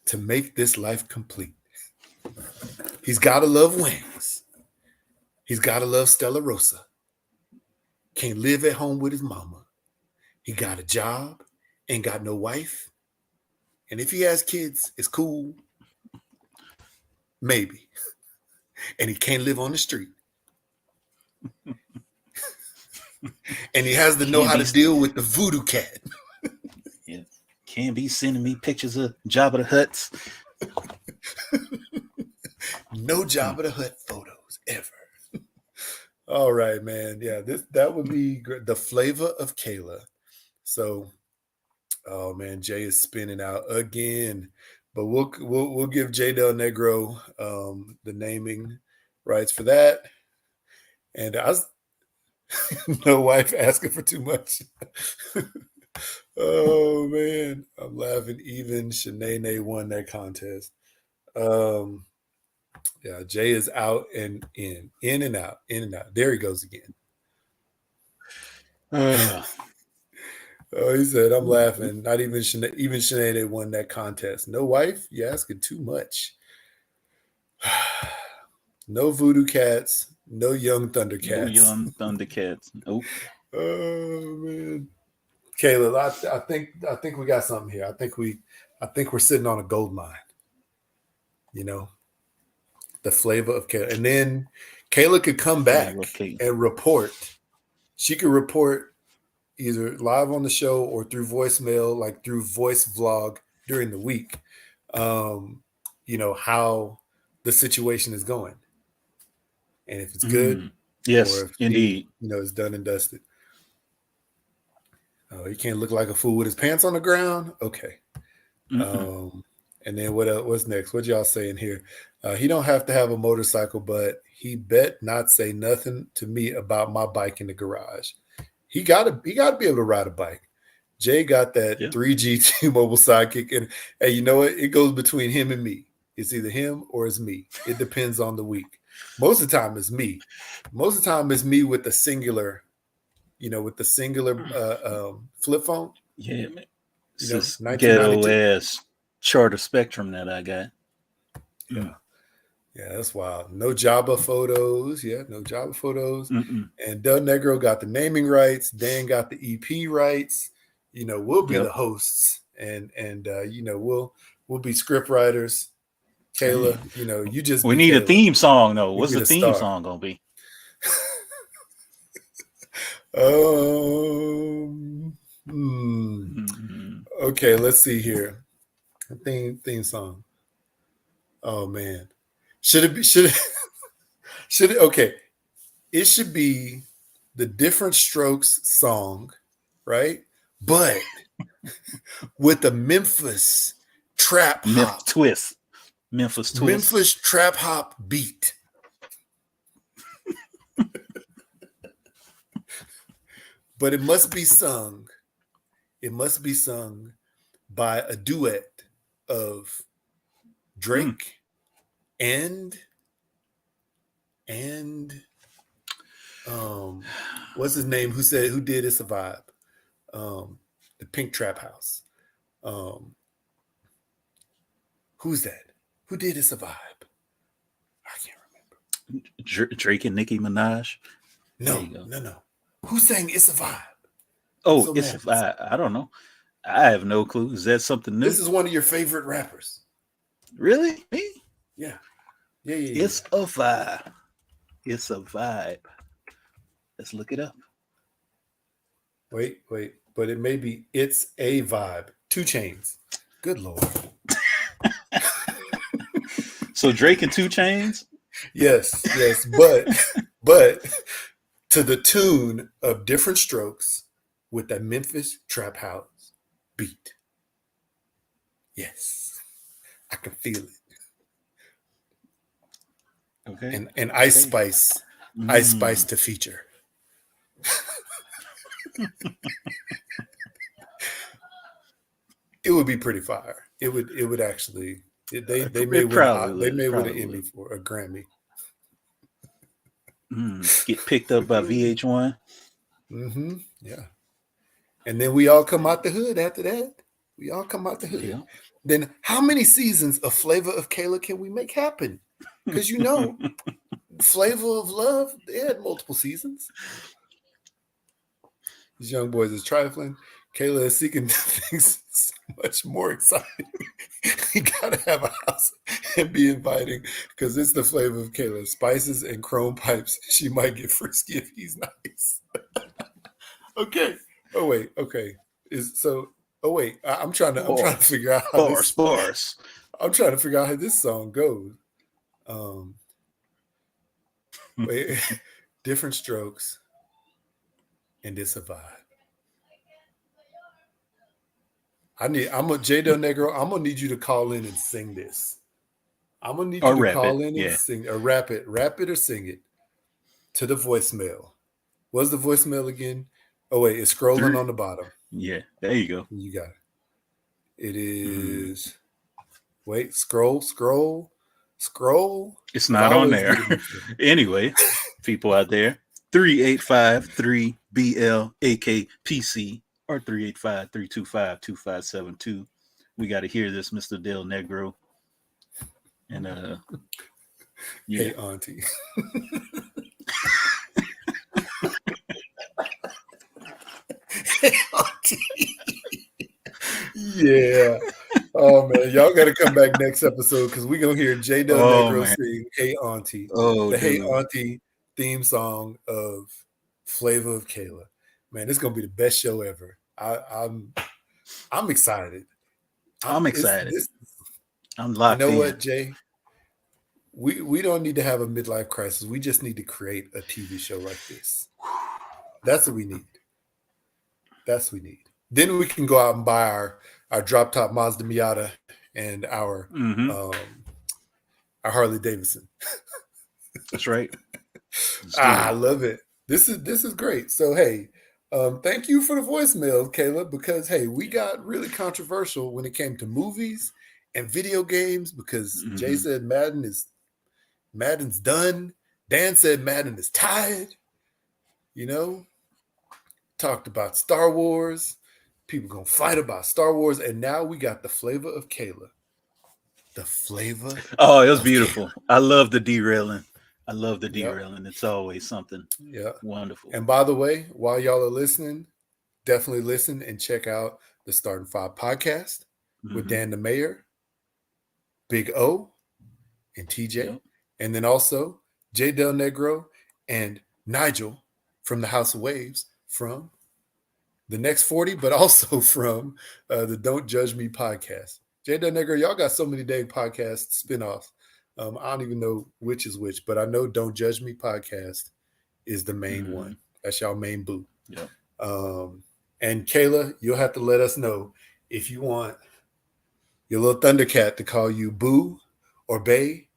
To make this life complete. He's got to love wings. He's got to love Stella Rosa. Can't live at home with his mama. He got a job, ain't got no wife. And if he has kids, it's cool. Maybe. And he can't live on the street. And he has to know how to deal with the voodoo cat. Yeah. Can't be sending me pictures of Jabba the Hutts. No Jabba the Hutt photos ever. All right, man. Yeah, that would be great. The flavor of Kayla. So, oh man, Jay is spinning out again. But we'll give Jay Del Negro the naming rights for that. And I was no wife asking for too much. Oh man, I'm laughing. Even Shanae won that contest. Yeah, Jay is out and in and out, in and out. There he goes again. Oh, he said, I'm laughing. Not even Shanae won that contest. No wife? You're asking too much. No voodoo cats. No young Thundercats. No young Thundercats. Nope. Oh man. Caleb, I think we got something here. I think we're sitting on a gold mine. The flavor of Kayla. And then Kayla could come back and report. She could report either live on the show or through voicemail, like through voice vlog during the week, how the situation is going. And if it's good, yes, or if indeed, it's done and dusted. Oh, he can't look like a fool with his pants on the ground. Okay. And then what else? What's next? What y'all saying here? He don't have to have a motorcycle, but he bet not say nothing to me about my bike in the garage. He gotta be able to ride a bike. Jay got that 3G T-Mobile sidekick, and hey, you know what? It goes between him and me. It's either him or it's me. It depends on the week. Most of the time, it's me. Most of the time, it's me with the singular, flip phone. Yeah, man. It's You know, this 1992. ghetto ass Charter Spectrum that I got. Yeah. Yeah, that's wild. No Jabba photos. Yeah, no Jabba photos. Mm-mm. And Del Negro got the naming rights. Dan got the EP rights. You know, we'll be the hosts, and you know, we'll be script writers. Kayla, you know, you just We be need Kayla. a theme song though. You What's be the the theme star. song gonna be? Okay, let's see here. Theme song. Oh man. Should it okay. It should be the Different Strokes song, right? But with the Memphis trap hop. Memphis twist. Memphis trap hop beat. But it must be sung. It must be sung by a duet of Drake and what's his name? Who did It's a Vibe? The Pink Trap House. Who's that? Who did It's a Vibe? I can't remember. Drake and Nicki Minaj. No. Who sang It's a Vibe? Oh, so it's a vibe. I don't know. I have no clue. Is that something new? This is one of your favorite rappers. Really? Me? Yeah. It's a vibe. It's a vibe. Let's look it up. Wait. But it may be It's a Vibe. 2 Chainz. Good Lord. So Drake and 2 Chainz? Yes. But to the tune of Different Strokes with that Memphis trap house beat. Yes. I can feel it. Okay. And Ice Spice. Ice Spice to feature. It would be pretty fire. It would actually. They may win an Emmy for a Grammy. Get picked up by VH1. Yeah. And then we all come out the hood after that. We all come out the hood. Yeah. Then how many seasons of Flavor of Kayla can we make happen? Because you know, Flavor of Love, they had multiple seasons. These young boys is trifling. Kayla is seeking things so much more exciting. You gotta have a house and be inviting because it's the Flavor of Kayla. Spices and chrome pipes. She might get frisky if he's nice. Okay. Oh wait. Okay. I'm trying to figure out how bars. I'm trying to figure out how this song goes. Wait, Different Strokes, and It's a Vibe. J Del Negro. I'm gonna need you to call in and sing this. I'm gonna need you to call in and sing or rap it or sing it to the voicemail. What's the voicemail again? Oh wait, it's scrolling on the bottom. Yeah, there you go. You got it. It is. Wait, scroll. It's not on there. Anyway, people out there, 385-3BL-AK-PC or 385-325-2572. We got to hear this, Mr. Del Negro. And yeah. Hey, Auntie. Hey, Auntie. Yeah. Oh man, y'all got to come back next episode because we're gonna hear J Del Negro sing "Hey Auntie," Hey Auntie theme song of Flavor of Kayla. Man, it's gonna be the best show ever. I'm excited. I'm excited. I'm locked in. You know what, Jay? We don't need to have a midlife crisis. We just need to create a TV show like this. That's what we need. Then we can go out and buy our drop top Mazda Miata and our Harley Davidson. That's right. I love it. This is great. So hey, thank you for the voicemail, Kayla, because hey, we got really controversial when it came to movies and video games because Jay said Madden's done. Dan said Madden is tied. You know, talked about Star Wars. People gonna fight about Star Wars, and now we got the flavor of Kayla. The flavor. Oh, it was of beautiful. Kayla. I love the derailing. I love the Yep. derailing. It's always something Yeah. wonderful. And by the way, while y'all are listening, definitely listen and check out the Starting Five podcast with Dan the Mayor, Big O, and TJ, Yep. and then also J Del Negro and Nigel from the House of Waves from the Next 40, but also from the Don't Judge Me podcast. J Del Negro, y'all got so many dang podcast spinoffs. I don't even know which is which, but I know Don't Judge Me podcast is the main one. That's y'all main boo. Yep. And Kayla, you'll have to let us know if you want your little Thundercat to call you Boo or Bay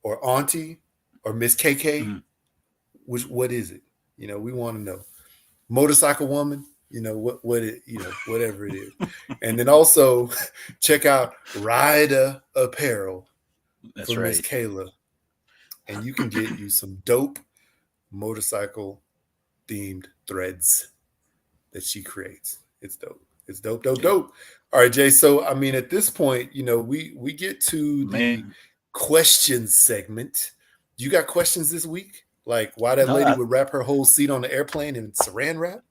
or Auntie or Miss KK. What is it? You know, we want to know. Motorcycle Woman, you know, what it, you know, whatever it is. And then also check out Rider Apparel for Miss Kayla. And you can get you some dope motorcycle themed threads that she creates. It's dope. It's dope. All right, Jay. So I mean, at this point, you know, we get to the question segment. You got questions this week? Like why that lady would wrap her whole seat on the airplane in saran wrap?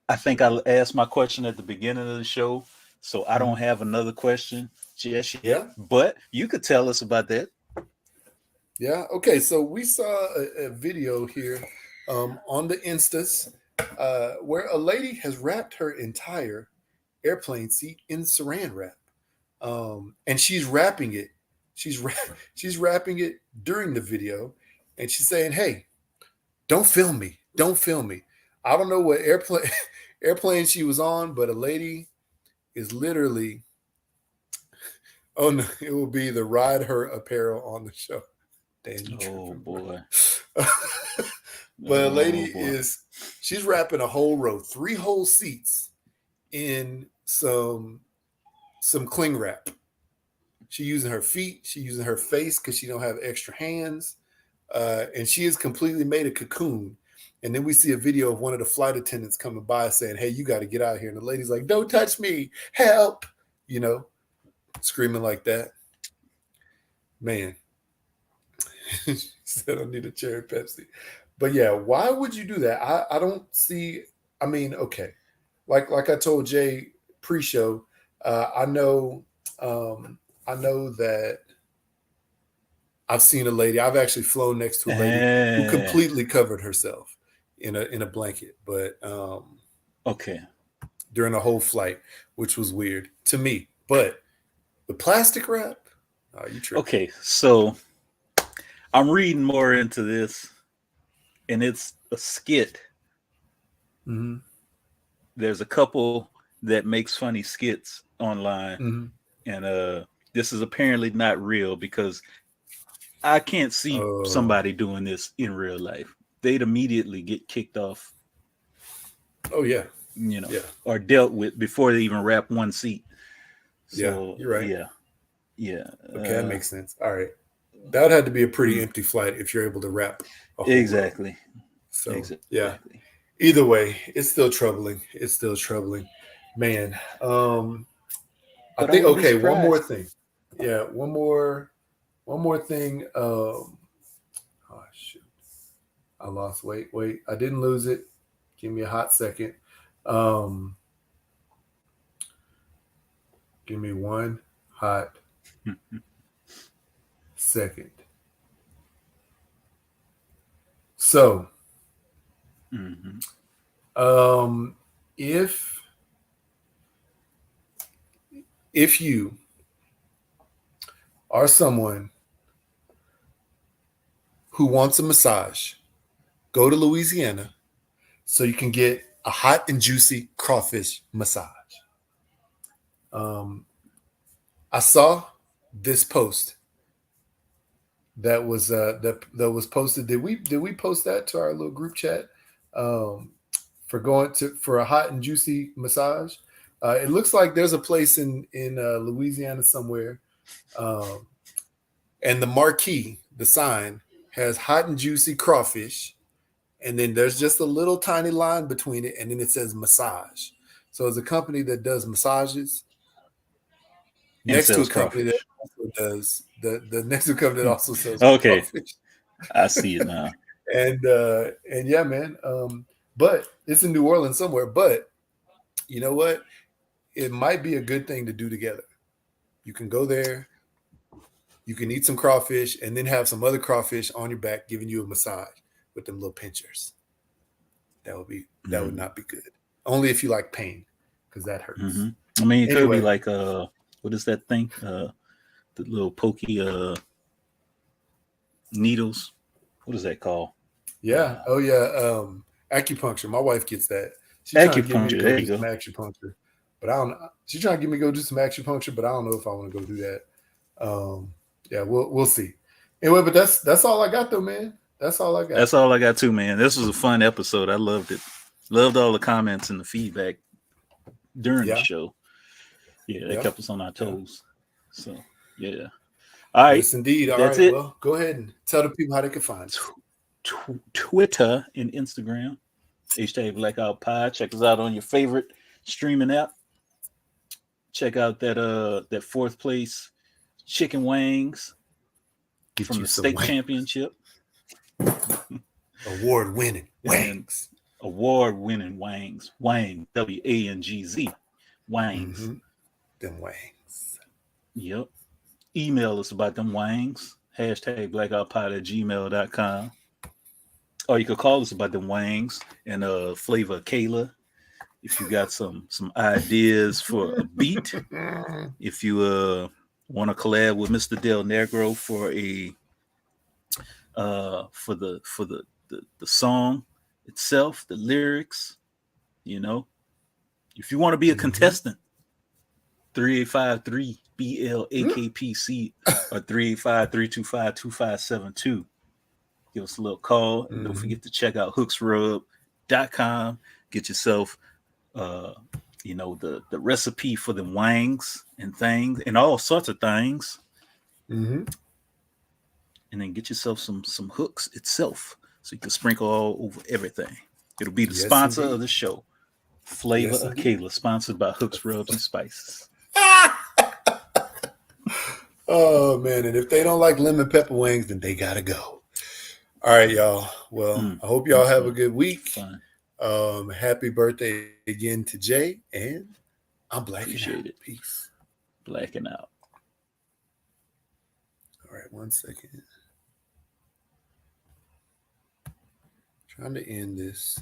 I think I asked my question at the beginning of the show, so I don't have another question just yet. Yeah. But you could tell us about that. Yeah. Okay. So we saw a video here on the Instas where a lady has wrapped her entire airplane seat in saran wrap, and she's wrapping it. She's wrapping it during the video, and she's saying, "Hey, don't film me. Don't film me." I don't know what airplane she was on, but a lady is literally. Oh no! It will be the Ride Her Apparel on the show. Oh boy! But a lady she's wrapping a whole row, 3 whole seats in some cling wrap. She's using her feet, she's using her face because she don't have extra hands, and she has completely made a cocoon. And then we see a video of one of the flight attendants coming by saying, "Hey, you got to get out of here." And the lady's like, "Don't touch me, help!" You know, screaming like that. Man. She said, "I need a cherry Pepsi." But yeah, why would you do that? I don't see. I mean, okay, like I told Jay pre-show, I know that I've seen a lady. I've actually flown next to a lady who completely covered herself in a blanket, but during the whole flight, which was weird to me. But the plastic wrap, you tripping. Okay, so I'm reading more into this, and it's a skit. Mm-hmm. There's a couple that makes funny skits online, and this is apparently not real because I can't see somebody doing this in real life. They'd immediately get kicked off. Oh yeah, you know, or dealt with before they even wrap one seat. So, yeah, you're right. Yeah. Okay, that makes sense. All right. That would have to be a pretty empty flight if you're able to wrap a whole exactly. Row. So yeah. Either way, it's still troubling. It's still troubling. Man. I think one more thing. Yeah, one more thing. Oh shoot. I lost weight. Wait, I didn't lose it. Give me a hot second. Give me one hot second. So, if you are someone who wants a massage, go to Louisiana so you can get a hot and juicy crawfish massage. I saw this post that was that was posted. Did we post that to our little group chat for a hot and juicy massage? It looks like there's a place in Louisiana somewhere, and the marquee, the sign, has hot and juicy crawfish, and then there's just a little tiny line between it, and then it says massage. So it's a company that does massages And next to a sells company that crawfish. also does the next to a company that also sells Okay. crawfish. I see it now. And yeah, man. But it's in New Orleans somewhere. But you know what? It might be a good thing to do together. You can go there, you can eat some crawfish, and then have some other crawfish on your back giving you a massage with them little pinchers. That would not be good. Only if you like pain, because that hurts. I mean, it could Anyway. be like what is that thing? The little pokey needles. What is that called? Yeah. Oh yeah. Acupuncture. My wife gets that. She's trying to get me to Acupuncture. go There do you some go. acupuncture, but I don't. She's trying to get me to go do some acupuncture, but I don't know if I want to go do that. Yeah, we'll see. Anyway, but that's all I got though, man. That's all I got. That's all I got too, man. This was a fun episode. I loved it. Loved all the comments and the feedback during the show. Yeah, that kept us on our toes. So yeah. All right. Yes, indeed. All That's right. it. Well, go ahead and tell the people how they can find us. Twitter and Instagram. #Blackout Pie. Check us out on your favorite streaming app. Check out that fourth place chicken wings from the state championship. Award-winning wings. Award-winning wings. Wang. WANGZ. Wangs. Them wings. Yep. Email us about them wangs. #blackoutpod@gmail.com. Or you could call us about them wangs and flavor Kayla. If you got some ideas for a beat, if you want to collab with Mr. Del Negro for a for the song itself, the lyrics, you know, if you want to be a contestant, 3853-BLAKPC or 385-325-2572. Give us a little call. And don't forget to check out hooksrub.com. Get yourself the recipe for the wangs and things and all sorts of things. And then get yourself some hooks itself so you can sprinkle all over everything. It'll be the sponsor of the show. Flavor of Kayla, sponsored by Hooks, Rubs, and Spices. Oh man, and if they don't like lemon pepper wings, then they gotta go. All right, y'all. Well, I hope y'all have a good week. Happy birthday again to Jay, and I'm blacking out. Peace. Blacking out. All right, 1 second. Trying to end this.